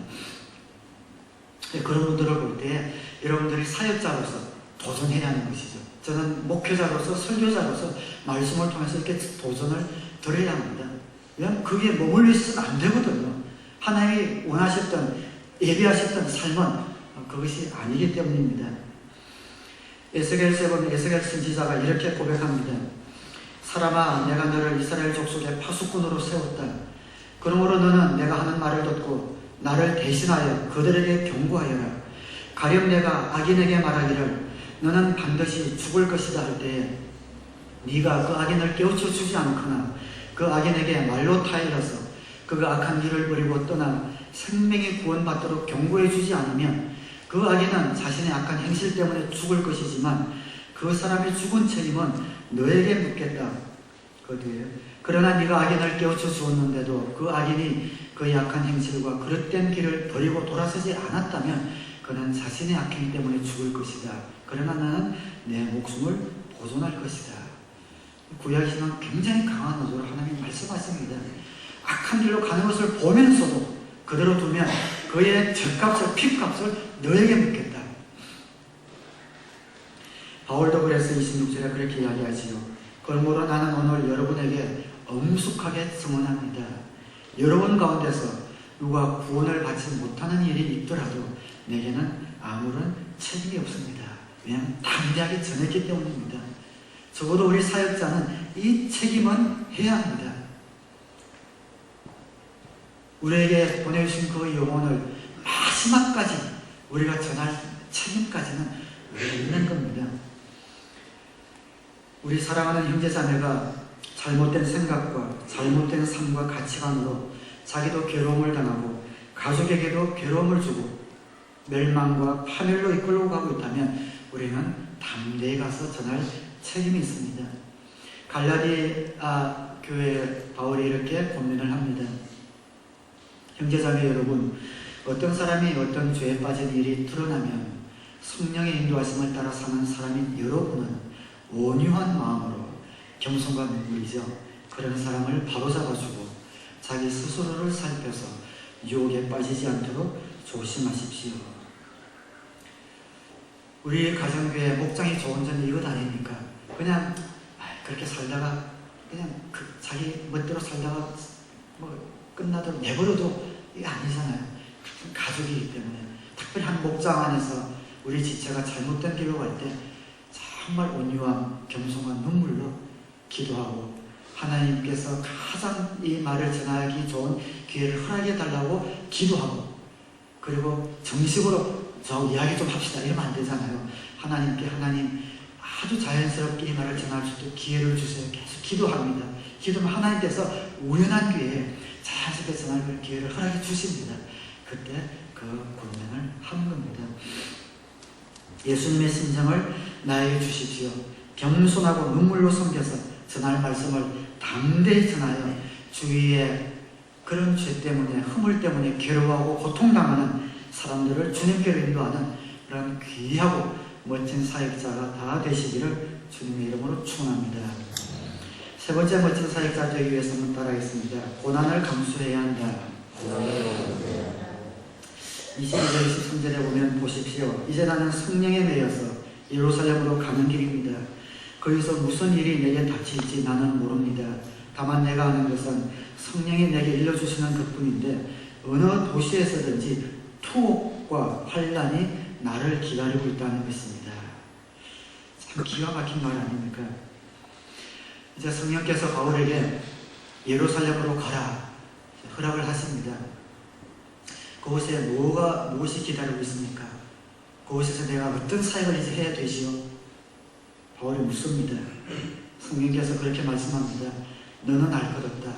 그런 분들을 볼 때 여러분들이 사역자로서 도전해야 하는 것이죠. 저는 목회자로서, 설교자로서 말씀을 통해서 이렇게 도전을 드려야 합니다. 왜냐하면 거기에 머물러 있어서는 안 되거든요. 하나님이 원하셨던, 예비하셨던 삶은 그것이 아니기 때문입니다. 에스겔서에 보면 에스겔 선지자가 이렇게 고백합니다. 사람아, 내가 너를 이스라엘 족속의 파수꾼으로 세웠다. 그러므로 너는 내가 하는 말을 듣고 나를 대신하여 그들에게 경고하여라. 가령 내가 악인에게 말하기를 너는 반드시 죽을 것이다 할 때에 네가 그 악인을 깨우쳐 주지 않거나 그 악인에게 말로 타일러서 그가 악한 길을 버리고 떠나 생명이 구원받도록 경고해 주지 않으면 그 악인은 자신의 악한 행실 때문에 죽을 것이지만 그 사람이 죽은 책임은 너에게 묻겠다. 그 뒤에 그러나 네가 악인을 깨우쳐 주었는데도 그 악인이 그의 악한 행실과 그릇된 길을 버리고 돌아서지 않았다면 그는 자신의 악행 때문에 죽을 것이다. 그러나 나는 내 목숨을 보존할 것이다. 구약에서는 굉장히 강한 어조로 하나님이 말씀하십니다. 악한 길로 가는 것을 보면서도 그대로 두면 그의 죗값을, 핏값을 너에게 묻겠다. 바울도 그래서 26절에 그렇게 이야기하지요. 그러므로 나는 오늘 여러분에게 엄숙하게 증언합니다. 여러분 가운데서 누가 구원을 받지 못하는 일이 있더라도 내게는 아무런 책임이 없습니다. 왜냐하면 담대하게 전했기 때문입니다. 적어도 우리 사역자는 이 책임은 해야 합니다. 우리에게 보내주신 그 영혼을 마지막까지 우리가 전할 책임까지는 우리가 있는 겁니다. 우리 사랑하는 형제자매가 잘못된 생각과 잘못된 삶과 가치관으로 자기도 괴로움을 당하고 가족에게도 괴로움을 주고 멸망과 파멸로 이끌고 가고 있다면 우리는 담대히 가서 전할 책임이 있습니다. 갈라디아 교회 바울이 이렇게 권면을 합니다. 형제자매 여러분, 어떤 사람이 어떤 죄에 빠진 일이 드러나면 성령의 인도하심을 따라 사는 사람인 여러분은 온유한 마음으로 겸손과 눈물이죠. 그런 사람을 바로잡아주고 자기 스스로를 살펴서 유혹에 빠지지 않도록 조심하십시오. 우리 가정교회 목장이 좋은 점이 이것 아닙니까? 그냥 그렇게 살다가 그냥 자기 멋대로 살다가 뭐 끝나도록 내버려도 이게 아니잖아요. 가족이기 때문에 특별히 한 목장 안에서 우리 지체가 잘못된 길로 갈 때 정말 온유함, 겸손한 눈물로 기도하고 하나님께서 가장 이 말을 전하기 좋은 기회를 허락해 달라고 기도하고, 그리고 정식으로 저 이야기 좀 합시다 이러면 안 되잖아요. 하나님께 하나님 아주 자연스럽게 이 말을 전할 수 있도록 기회를 주세요. 계속 기도합니다. 기도하면 하나님께서 우연한 기회에 자연스럽게 전할 기회를 허락해 주십니다. 그때 그 권면을 하는 겁니다. 예수님의 심정을 나에게 주십시오. 겸손하고 눈물로 섬겨서 전할 말씀을 담대히 전하여 주위에 그런 죄 때문에, 허물 때문에 괴로워하고 고통당하는 사람들을 주님께로 인도하는 그런 귀하고 멋진 사역자가 다 되시기를 주님의 이름으로 축원합니다. 세 번째 멋진 사역자 되기 위해서는 따라하겠습니다. 고난을 감수해야 한다. 22절 23절에 보면 보십시오. 이제 나는 성령에 매여서 예루살렘으로 가는 길입니다. 거기서 무슨 일이 내게 닥칠지 나는 모릅니다. 다만 내가 아는 것은 성령이 내게 일러주시는 것뿐인데 어느 도시에서든지 투옥과 환란이 나를 기다리고 있다는 것입니다. 참 기가 막힌 말 아닙니까? 이제 성령께서 바울에게 예루살렘으로 가라 허락을 하십니다. 그곳에 무엇이 기다리고 있습니까? 그곳에서 내가 어떤 사역을 이제 해야 되지요? 바울이 묻습니다. 성령께서 그렇게 말씀합니다. 너는 알 것 없다.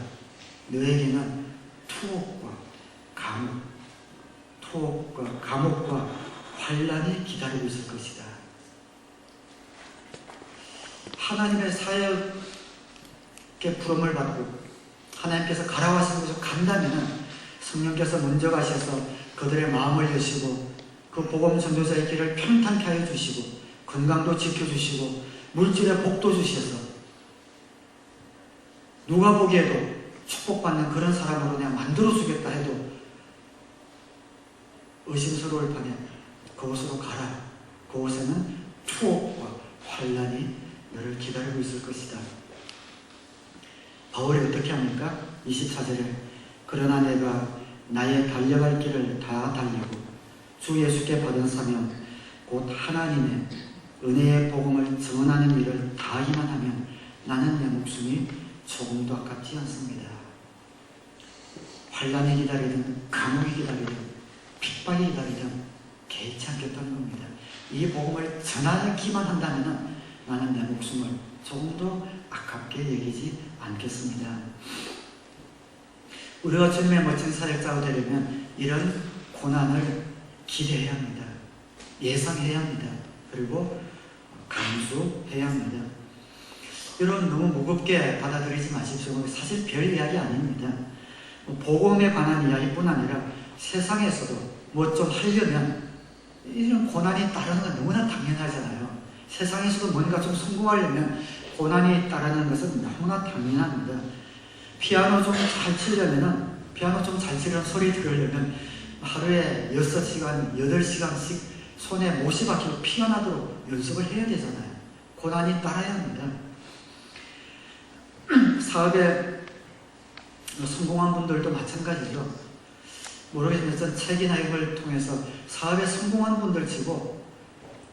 너에게는 투옥과 감옥과 환란이 기다리고 있을 것이다. 하나님의 사역에 부름을 받고 하나님께서 가라고 하신 곳에 간다면 성령께서 먼저 가셔서 그들의 마음을 여시고 그 복음 전도자의 길을 평탄케 하여 주시고 건강도 지켜주시고 물질의 복도 주셔서 누가 보기에도 축복받는 그런 사람으로 내가 만들어주겠다 해도 의심스러울 판에 그곳으로 가라. 그곳에는 투옥과 환란이 너를 기다리고 있을 것이다. 바울이 어떻게 합니까? 24절에 그러나 내가 나의 달려갈 길을 다 달리고 주 예수께 받은 사명 곧 하나님의 은혜의 복음을 증언하는 일을 다하기만 하면 나는 내 목숨이 조금도 아깝지 않습니다. 환란이 기다리든 감옥이 기다리든 핍박이 기다리든 개의치 않겠다는 겁니다. 이 복음을 전하기만 한다면 나는 내 목숨을 조금도 아깝게 여기지 않겠습니다. 우리가 주님의 멋진 사역자가 되려면 이런 고난을 기대해야 합니다. 예상해야 합니다. 그리고 감수해야 합니다. 여러분 너무 무겁게 받아들이지 마십시오. 사실 별 이야기 아닙니다. 복음에 관한 이야기뿐 아니라 세상에서도 뭐 좀 하려면 이런 고난이 따르는 건 너무나 당연하잖아요. 세상에서도 뭔가 좀 성공하려면 고난이 따르는 것은 너무나 당연합니다. 피아노 좀 잘 치려면 피아노 좀 잘 치려는 소리 들으려면 하루에 6시간, 8시간씩 손에 못이 박히고 피어나도록 연습을 해야 되잖아요. 고난이 따라야 합니다. 사업에 성공한 분들도 마찬가지죠. 모르겠지만 전 책이나 이걸 통해서 사업에 성공한 분들 치고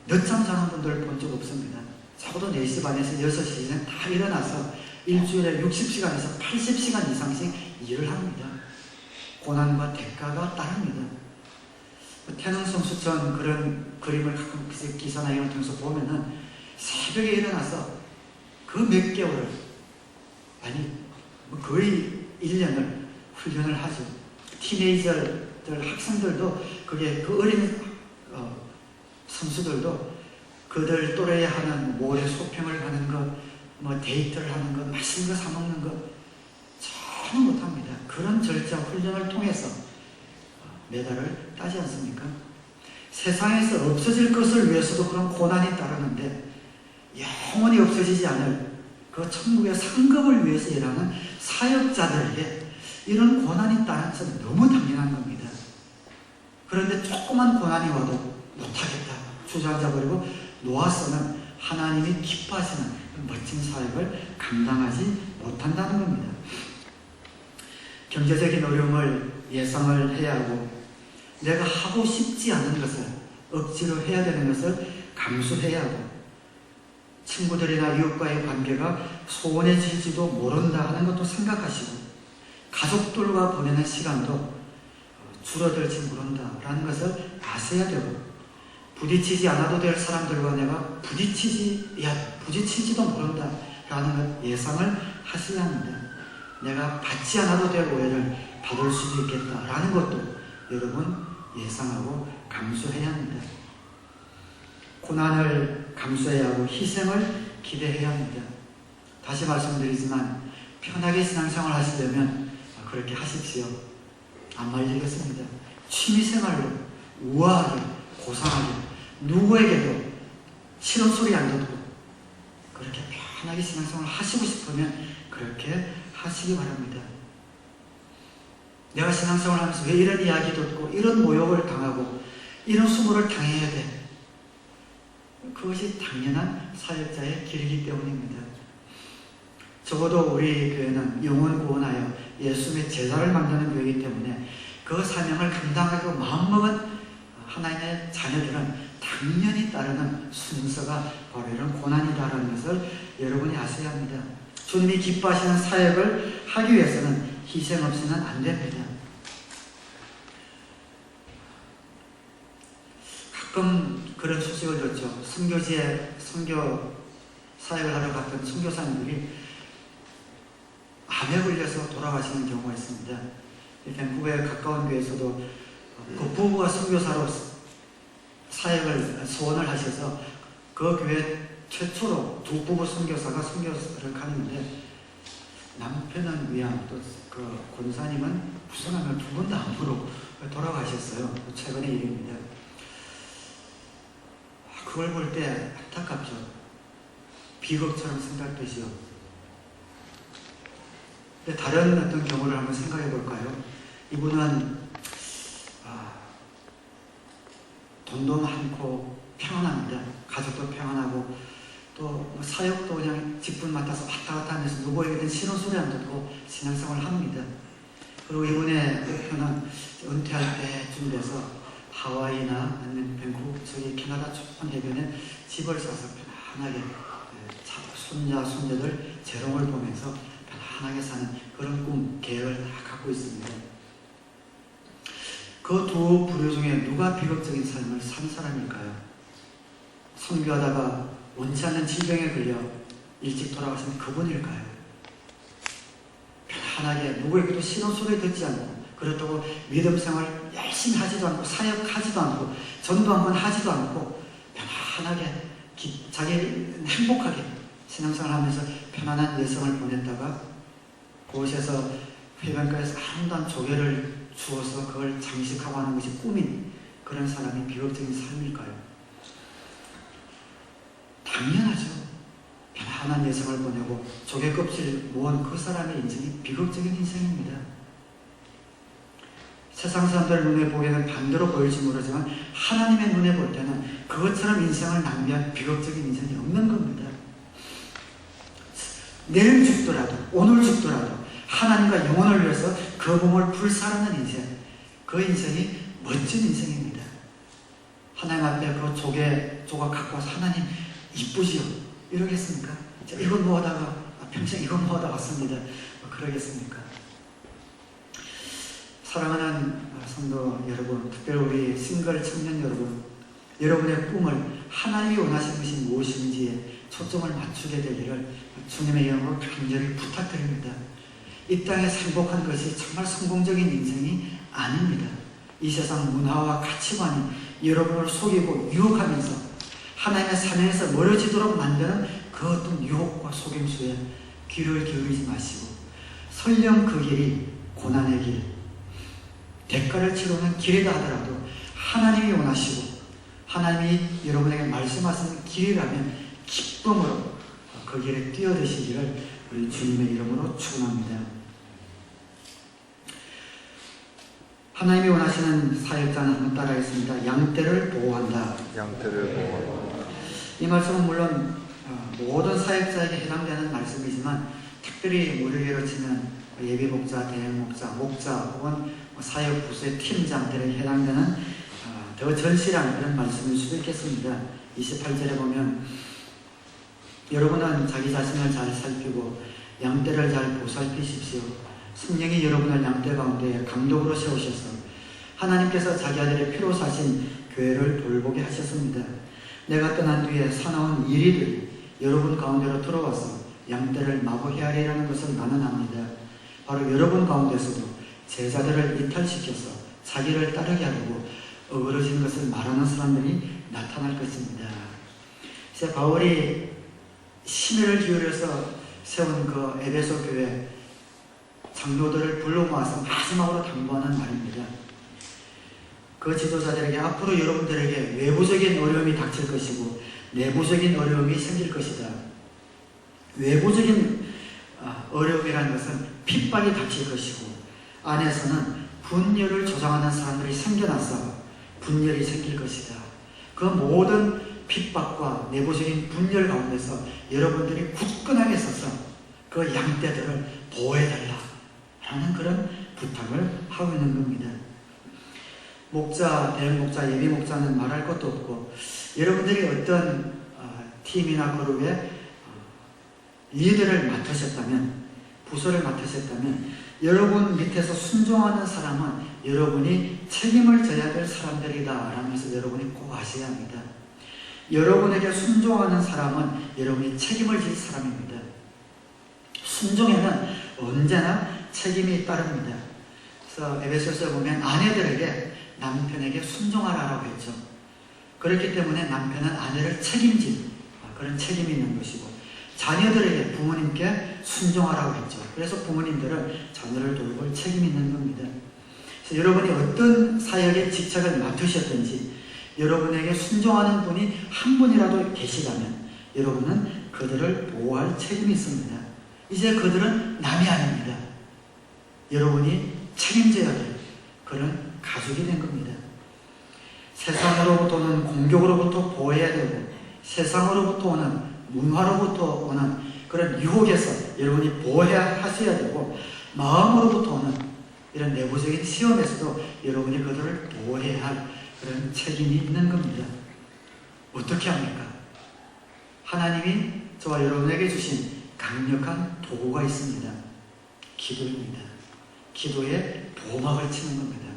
늦잠 자는 분들 본 적 없습니다. 적어도 4시 반에서 6시에 다 일어나서 일주일에 60시간에서 80시간 이상씩 일을 합니다. 고난과 대가가 따릅니다. 태능 선수촌 그런 그림을 가끔 기사나 이런 통해서 보면은 새벽에 일어나서 그 몇 개월을 아니 거의 1년을 훈련을 하죠. 티네이저들 학생들도 그게 그 어린 선수들도 그들 또래에 하는 모래 소평을 하는 것, 뭐 데이트를 하는 것, 맛있는 거 사 먹는 것 전혀 못합니다. 그런 절정 훈련을 통해서 메달을 따지 않습니까? 세상에서 없어질 것을 위해서도 그런 고난이 따르는데 영원히 없어지지 않을 그 천국의 상급을 위해서 일하는 사역자들에게 이런 고난이 따르는 것은 너무 당연한 겁니다. 그런데 조그만 고난이 와도 못하겠다 주저앉아버리고 놓아서는 하나님이 기뻐하시는 멋진 사역을 감당하지 못한다는 겁니다. 경제적인 어려움을 예상을 해야 하고 내가 하고 싶지 않은 것을 억지로 해야 되는 것을 감수해야 하고 친구들이나 이웃과의 관계가 소원해질지도 모른다 하는 것도 생각하시고 가족들과 보내는 시간도 줄어들지 모른다라는 것을 아셔야 되고 부딪히지 않아도 될 사람들과 내가 부딪히지도 모른다라는 것 예상을 하셔야 합니다. 내가 받지 않아도 될 오해를 받을 수도 있겠다라는 것도 여러분 예상하고 감수해야 합니다. 고난을 감수해야 하고 희생을 기대해야 합니다. 다시 말씀드리지만 편하게 신앙생활 하시려면 그렇게 하십시오. 안 말리겠습니다. 취미생활로 우아하게 고상하게 누구에게도 싫은 소리 안 듣고 그렇게 편하게 신앙생활을 하시고 싶으면 그렇게 하시기 바랍니다. 내가 신앙생활을 하면서 왜 이런 이야기 듣고 이런 모욕을 당하고 이런 수모를 당해야 돼? 그것이 당연한 사역자의 길이기 때문입니다. 적어도 우리 교회는 영혼 구원하여 예수님의 제자를 만드는 교회이기 때문에 그 사명을 감당하고 마음먹은 하나님의 자녀들은 당연히 따르는 순서가 바로 이런 고난이다라는 것을 여러분이 아셔야 합니다. 주님이 기뻐하시는 사역을 하기 위해서는 희생 없이는 안 됩니다. 가끔 그런 소식을 듣죠. 선교지에 선교 사역을 하러 갔던 선교사님들이 암에 걸려서 돌아가시는 경우가 있습니다. 밴쿠버에 가까운 교회에서도 그 부부가 선교사로 사역을 소원을 하셔서 그 교회 최초로 두 부부 선교사가 선교를 가는데 남편은 위암, 또 그 권사님은 부산암을 두 분 다 암으로 돌아가셨어요. 최근의 일입니다. 그걸 볼 때 안타깝죠. 비극처럼 생각되지요. 근데 다른 어떤 경우를 한번 생각해 볼까요? 이분은 돈도 많고 평안합니다. 가족도 평안하고 또 사역도 그냥 직분 맡아서 왔다 갔다 하면서 누구에게든 싫은 소리 안 듣고 신앙생활을 합니다. 그리고 이분의 목표는 은퇴할 때쯤 돼서 하와이나 아니면 밴쿠버, 저기 캐나다 좁은 해변에 집을 사서 편안하게 손자, 손녀들 재롱을 보면서 편안하게 사는 그런 꿈, 계획을 다 갖고 있습니다. 그 두 부류 중에 누가 비극적인 삶을 산 사람일까요? 선교하다가 원치 않는 질병에 걸려 일찍 돌아가신 그분일까요? 편안하게 누구에게도 싫은 소리 듣지 않고 그렇다고 믿음 생활 열심히 하지도 않고 사역하지도 않고 전도 한번 하지도 않고 편안하게 자기는 행복하게 신앙생활 하면서 편안한 여성을 보냈다가 그곳에서 해변가에서 아름다운 조개를 주어서 그걸 장식하고 하는 것이 꿈인 그런 사람이 비극적인 삶일까요? 당연하죠. 편안한 여성을 보내고 조개 껍질을 모은 그 사람의 인생이 비극적인 인생입니다. 세상 사람들 눈에 보기에는 반대로 보일지 모르지만 하나님의 눈에 볼 때는 그것처럼 인생을 낭비한 비극적인 인생이 없는 겁니다. 내일 죽더라도 오늘 죽더라도 하나님과 영혼을 위해서 그 몸을 불사르는 인생, 그 인생이 멋진 인생입니다. 하나님 앞에 그 조개 조각 갖고 와서 하나님 이쁘지요? 이러겠습니까? 이건 뭐 하다가 평생 이건 뭐 하다 왔습니다. 그러겠습니까? 사랑하는 성도 여러분, 특별히 우리 싱글 청년 여러분, 여러분의 꿈을 하나님이 원하시는 것이 무엇인지에 초점을 맞추게 되기를 주님의 이름으로 간절히 부탁드립니다. 이 땅에서 행복한 것이 정말 성공적인 인생이 아닙니다. 이 세상 문화와 가치관이 여러분을 속이고 유혹하면서 하나님의 사명에서 멀어지도록 만드는 그 어떤 유혹과 속임수에 귀를 기울이지 마시고 설령 그 길이 고난의 길, 대가를 치르는 길이다 하더라도 하나님이 원하시고 하나님이 여러분에게 말씀하시는 길이라면 기쁨으로 그 길에 뛰어드시기를 우리 주님의 이름으로 축원합니다. 하나님이 원하시는 사역자는 한번 따라하겠습니다. 양떼를 보호한다. 양떼를 보호한다. 이 말씀은 물론 모든 사역자에게 해당되는 말씀이지만 특별히 우리 교회로 치면 예비목자, 대행목자, 목자 혹은 사역 부서의 팀장들에게 해당되는 더 절실한 그런 말씀일 수도 있겠습니다. 28절에 보면 여러분은 자기 자신을 잘 살피고 양떼를 잘 보살피십시오. 성령이 여러분을 양떼 가운데 감독으로 세우셔서 하나님께서 자기 아들의 피로 사신 교회를 돌보게 하셨습니다. 내가 떠난 뒤에 사나운 이리들이 여러분 가운데로 들어와서 양떼를 마구헤아리라는 것을 나는 압니다. 바로 여러분 가운데서도 제자들을 이탈시켜서 자기를 따르게 하려고 어그러진 것을 말하는 사람들이 나타날 것입니다. 이제 바울이 심혈을 기울여서 세운 그 에베소 교회 장로들을 불러 모아서 마지막으로 당부하는 말입니다. 그 지도자들에게 앞으로 여러분들에게 외부적인 어려움이 닥칠 것이고 내부적인 어려움이 생길 것이다. 외부적인 어려움이라는 것은 핍박이 닥칠 것이고, 안에서는 분열을 조장하는 사람들이 생겨나서 분열이 생길 것이다. 그 모든 핍박과 내부적인 분열 가운데서 여러분들이 굳건하게 서서 그 양떼들을 보호해달라라는 그런 부탁을 하고 있는 겁니다. 목자, 대형 목자, 예비 목자는 말할 것도 없고, 여러분들이 어떤 팀이나 그룹의 리더를 맡으셨다면, 부서를 맡으셨다면, 여러분 밑에서 순종하는 사람은 여러분이 책임을 져야 될 사람들이다 라면서 여러분이 꼭 아셔야 합니다. 여러분에게 순종하는 사람은 여러분이 책임을 질 사람입니다. 순종에는 언제나 책임이 따릅니다. 그래서 에베소서에 보면 아내들에게 남편에게 순종하라고 했죠. 그렇기 때문에 남편은 아내를 책임질 그런 책임이 있는 것이고, 자녀들에게 부모님께 순종하라고 했죠. 그래서 부모님들은 자녀를 돌볼 책임이 있는 겁니다. 그래서 여러분이 어떤 사역의 직책을 맡으셨든지 여러분에게 순종하는 분이 한 분이라도 계시다면 여러분은 그들을 보호할 책임이 있습니다. 이제 그들은 남이 아닙니다. 여러분이 책임져야 될 그런 가족이 된 겁니다. 세상으로부터 오는 공격으로부터 보호해야 되고, 세상으로부터 오는 문화로부터 오는 그런 유혹에서 여러분이 하셔야 되고, 마음으로부터 오는 이런 내부적인 시험에서도 여러분이 그들을 보호해야 할 그런 책임이 있는 겁니다. 어떻게 합니까? 하나님이 저와 여러분에게 주신 강력한 도구가 있습니다. 기도입니다. 기도에 보호막을 치는 겁니다.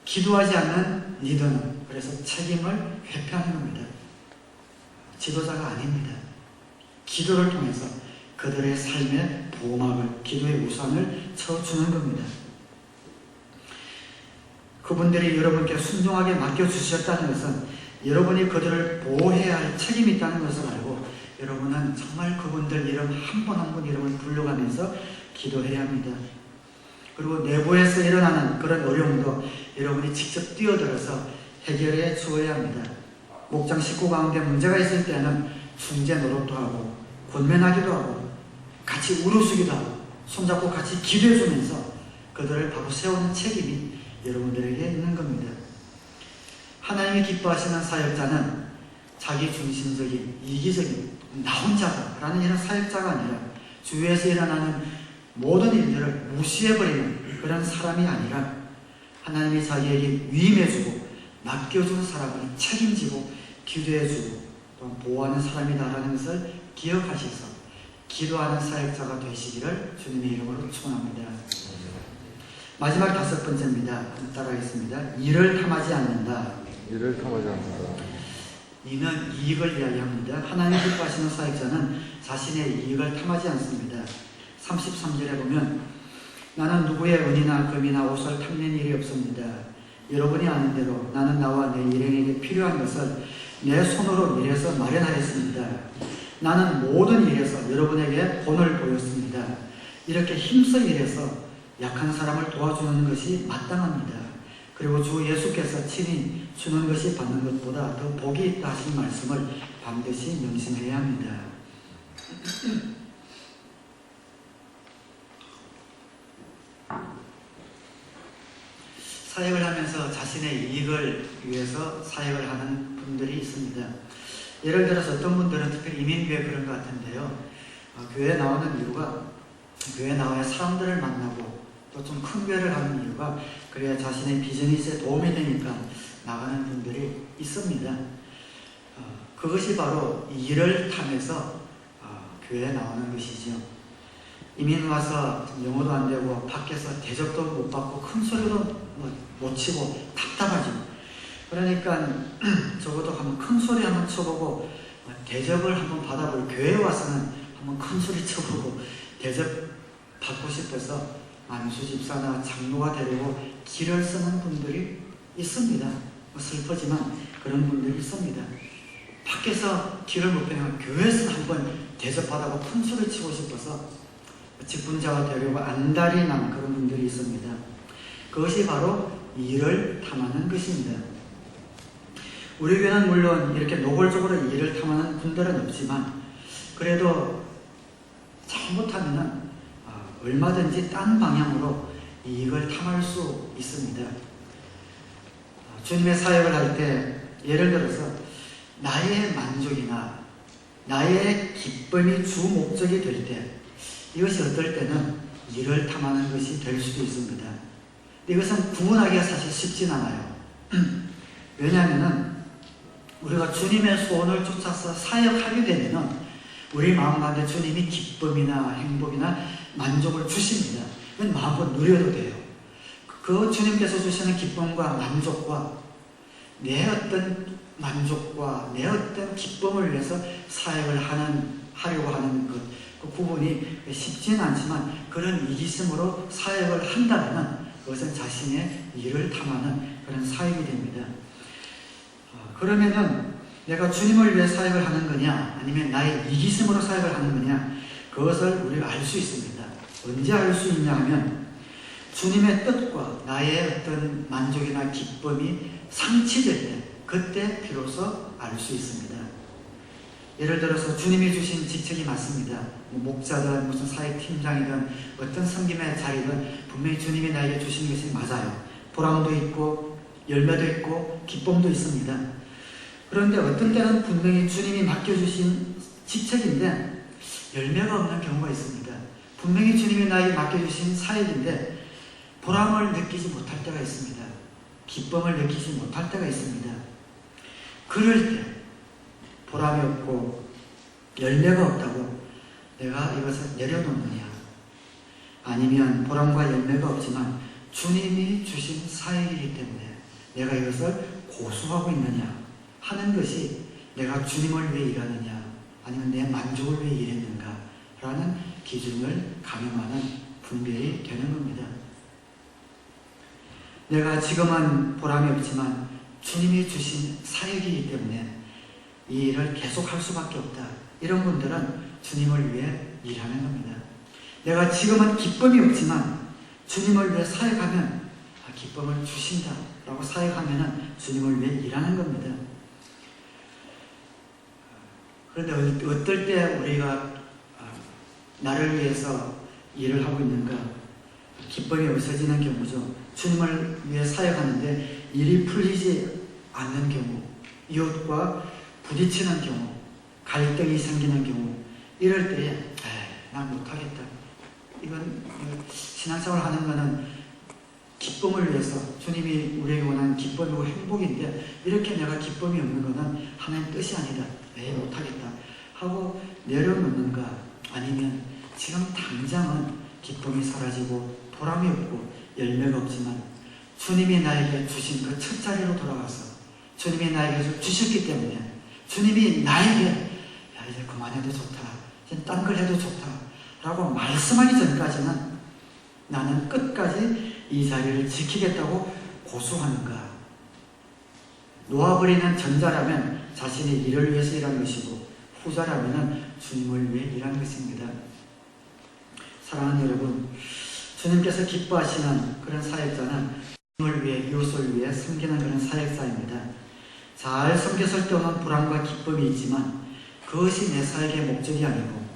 기도하지 않는 리더는 그래서 책임을 회피하는 겁니다. 지도자가 아닙니다. 기도를 통해서 그들의 삶의 보호막을, 기도의 우산을 쳐주는 겁니다. 그분들이 여러분께 순종하게 맡겨주셨다는 것은 여러분이 그들을 보호해야 할 책임이 있다는 것을 알고, 여러분은 정말 그분들 이름 한 분 한 분 이름을 불러가면서 기도해야 합니다. 그리고 내부에서 일어나는 그런 어려움도 여러분이 직접 뛰어들어서 해결해 주어야 합니다. 목장 식구 가운데 문제가 있을 때는 중재 노릇도 하고 권면하기도 하고 같이 울어주기도 하고 손잡고 같이 기도해 주면서 그들을 바로 세우는 책임이 여러분들에게 있는 겁니다. 하나님이 기뻐하시는 사역자는 자기 중심적인, 이기적인, 나 혼자다라는 이런 사역자가 아니라 주위에서 일어나는 모든 일들을 무시해버리는 그런 사람이 아니라 하나님이 자기에게 위임해주고 맡겨준 사람을 책임지고 기도해주고 또 보호하는 사람이다라는 것을 기억하셔서 기도하는 사역자가 되시기를 주님의 이름으로 축원합니다. 마지막 5번째입니다. 따라하겠습니다. 이를 탐하지 않는다. 이를 탐하지 않는다. 이는 이익을 이야기합니다. 하나님 기뻐하시는 사역자는 자신의 이익을 탐하지 않습니다. 33절에 보면 나는 누구의 은이나 금이나 옷을 탐낸 일이 없습니다. 여러분이 아는 대로 나는 나와 내 일행에게 필요한 것을 내 손으로 일해서 마련하였습니다. 나는 모든 일에서 여러분에게 본을 보였습니다. 이렇게 힘써 일해서 약한 사람을 도와주는 것이 마땅합니다. 그리고 주 예수께서 친히 주는 것이 받는 것보다 더 복이 있다 하신 말씀을 반드시 명심해야 합니다. 사역을 하면서 자신의 이익을 위해서 사역을 하는 분들이 있습니다. 예를 들어서 어떤 분들은 특별히 이민교회 그런 것 같은데요. 교회에 나오는 이유가 교회에 나와야 사람들을 만나고 또 좀 큰 교회를 가는 이유가 그래야 자신의 비즈니스에 도움이 되니까 나가는 분들이 있습니다. 그것이 바로 일을 탐해서 교회에 나오는 것이죠. 이민 와서 영어도 안 되고 밖에서 대접도 못 받고 큰 소리도 못 치고 답답하죠. 그러니까 적어도 한번 큰 소리 한번 쳐보고 대접을 한번 받아볼, 교회에 와서는 한번 큰 소리 쳐보고 대접 받고 싶어서 안수 집사나 장로가 되려고 길을 쓰는 분들이 있습니다. 슬프지만 그런 분들이 있습니다. 밖에서 길을 못 빼면 교회에서 한번 대접받아고 큰 소리 치고 싶어서 직분자가 되려고 안달이 난 그런 분들이 있습니다. 그것이 바로 일을 탐하는 것입니다. 우리 교회는 물론 이렇게 노골적으로 이를 탐하는 분들은 없지만 그래도 잘못하면 얼마든지 딴 방향으로 이익을 탐할 수 있습니다. 주님의 사역을 할 때 예를 들어서 나의 만족이나 나의 기쁨이 주 목적이 될 때 이것이 어떨 때는 이를 탐하는 것이 될 수도 있습니다. 이것은 구분하기가 사실 쉽진 않아요. 왜냐하면 우리가 주님의 소원을 쫓아서 사역하게 되면 우리 마음 가운데 주님이 기쁨이나 행복이나 만족을 주십니다. 그건 마음껏 누려도 돼요. 그 주님께서 주시는 기쁨과 만족과 내 어떤 만족과 내 어떤 기쁨을 위해서 사역을 하려고 하는 그 구분이 쉽지는 않지만 그런 이기심으로 사역을 한다면 그것은 자신의 일을 탐하는 그런 사역이 됩니다. 그러면은 내가 주님을 위해 사역을 하는 거냐 아니면 나의 이기심으로 사역을 하는 거냐 그것을 우리가 알 수 있습니다. 언제 알 수 있냐 하면 주님의 뜻과 나의 어떤 만족이나 기쁨이 상치될 때 그때 비로소 알 수 있습니다. 예를 들어서 주님이 주신 직책이 맞습니다. 목자든 무슨 사역팀장이든 어떤 섬김의 자리든 분명히 주님이 나에게 주신 것이 맞아요. 보람도 있고 열매도 있고 기쁨도 있습니다. 그런데 어떤 때는 분명히 주님이 맡겨주신 직책인데 열매가 없는 경우가 있습니다. 분명히 주님이 나에게 맡겨주신 사역인데 보람을 느끼지 못할 때가 있습니다. 기쁨을 느끼지 못할 때가 있습니다. 그럴 때 보람이 없고 열매가 없다고 내가 이것을 내려놓느냐 아니면 보람과 열매가 없지만 주님이 주신 사역이기 때문에 내가 이것을 고수하고 있느냐 하는 것이 내가 주님을 위해 일하느냐 아니면 내 만족을 위해 일했는가 라는 기준을 가늠하는 분별이 되는 겁니다. 내가 지금은 보람이 없지만 주님이 주신 사역이기 때문에 이 일을 계속할 수밖에 없다. 이런 분들은 주님을 위해 일하는 겁니다. 내가 지금은 기쁨이 없지만 주님을 위해 사역하면 기쁨을 주신다 라고 사역하면 주님을 위해 일하는 겁니다. 그런데 어떨 때 우리가 나를 위해서 일을 하고 있는가? 기쁨이 없어지는 경우죠. 주님을 위해 사역하는데 일이 풀리지 않는 경우, 이웃과 부딪히는 경우, 갈등이 생기는 경우, 이럴 때에 난 못하겠다. 이건 신앙생활 하는 거는 기쁨을 위해서 주님이 우리에게 원하는 기쁨이고 행복인데 이렇게 내가 기쁨이 없는 거는 하나님 뜻이 아니다. 못하겠다 하고 내려놓는가 아니면 지금 당장은 기쁨이 사라지고 보람이 없고 열매가 없지만 주님이 나에게 주신 그 첫 자리로 돌아가서 주님이 나에게 주셨기 때문에 주님이 나에게 이제 그만해도 좋다 이제 딴 걸 해도 좋다 라고 말씀하기 전까지는 나는 끝까지 이 자리를 지키겠다고 고수하는가. 놓아버리는 전자라면 자신의 일을 위해서 일하는 것이고 후자라면 주님을 위해 일하는 것입니다. 사랑하는 여러분, 주님께서 기뻐하시는 그런 사역자는 주님을 위해 이웃을 위해 섬기는 그런 사역자입니다. 잘 섬겼을 때 오는 보람과 기쁨이 있지만 그것이 내 사역의 목적이 아니고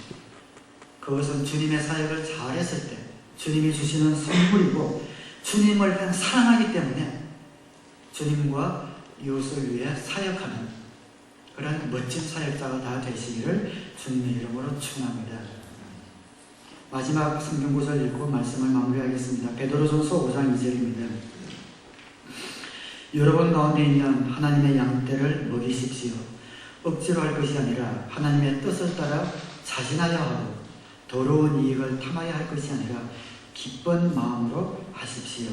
그것은 주님의 사역을 잘했을 때 주님이 주시는 선물이고 주님을 그냥 사랑하기 때문에 주님과 이웃을 위해 사역하는 그런 멋진 사역자가 다 되시기를 주님의 이름으로 축원합니다. 마지막 성경구절 읽고 말씀을 마무리하겠습니다. 베드로전서 5장 2절입니다. 여러분 가운데 있는 하나님의 양떼를 먹이십시오. 억지로 할 것이 아니라 하나님의 뜻을 따라 자진하여 하고 더러운 이익을 탐하여 할 것이 아니라 기쁜 마음으로 하십시오.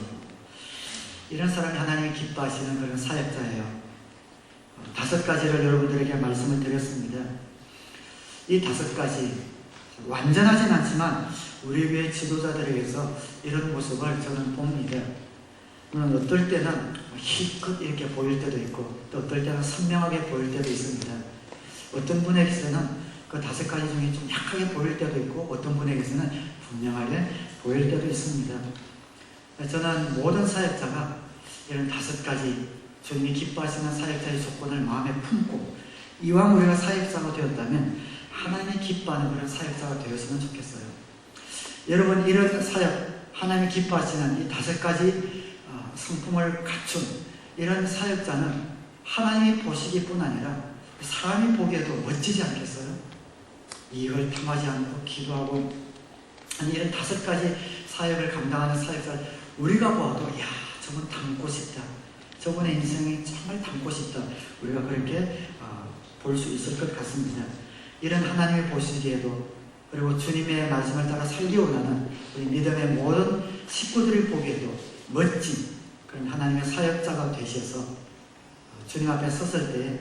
이런 사람이 하나님이 기뻐하시는 그런 사역자예요. 5가지를 여러분들에게 말씀을 드렸습니다. 이 5가지 완전하진 않지만 우리 교회 지도자들에게서 이런 모습을 저는 봅니다. 물론 어떨 때는 희끗 이렇게 보일 때도 있고 또 어떨 때는 선명하게 보일 때도 있습니다. 어떤 분에게서는 그 5가지 중에 좀 약하게 보일 때도 있고 어떤 분에게서는 분명하게 보일 때도 있습니다. 저는 모든 사역자가 이런 5가지 주님이 기뻐하시는 사역자의 조건을 마음에 품고 이왕 우리가 사역자가 되었다면 하나님이 기뻐하는 그런 사역자가 되었으면 좋겠어요. 여러분, 이런 사역, 하나님이 기뻐하시는 이 5가지 성품을 갖춘 이런 사역자는 하나님이 보시기뿐 아니라 사람이 보기에도 멋지지 않겠어요? 이익을 탐하지 않고 기도하고, 아니 이런 5가지 사역을 감당하는 사역자, 우리가 보아도 야, 저분 닮고 싶다, 저분의 인생이 정말 닮고 싶다, 우리가 그렇게 볼 수 있을 것 같습니다. 이런 하나님이 보시기에도, 그리고 주님의 말씀을 따라 살기 원하는 우리 믿음의 모든 식구들이 보기에도 멋진 그런 하나님의 사역자가 되셔서 주님 앞에 섰을 때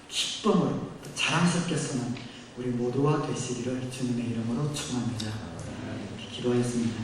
기쁨으로 자랑스럽게 서는 우리 모두가 되시기를 주님의 이름으로 축원합니다. 기도하겠습니다.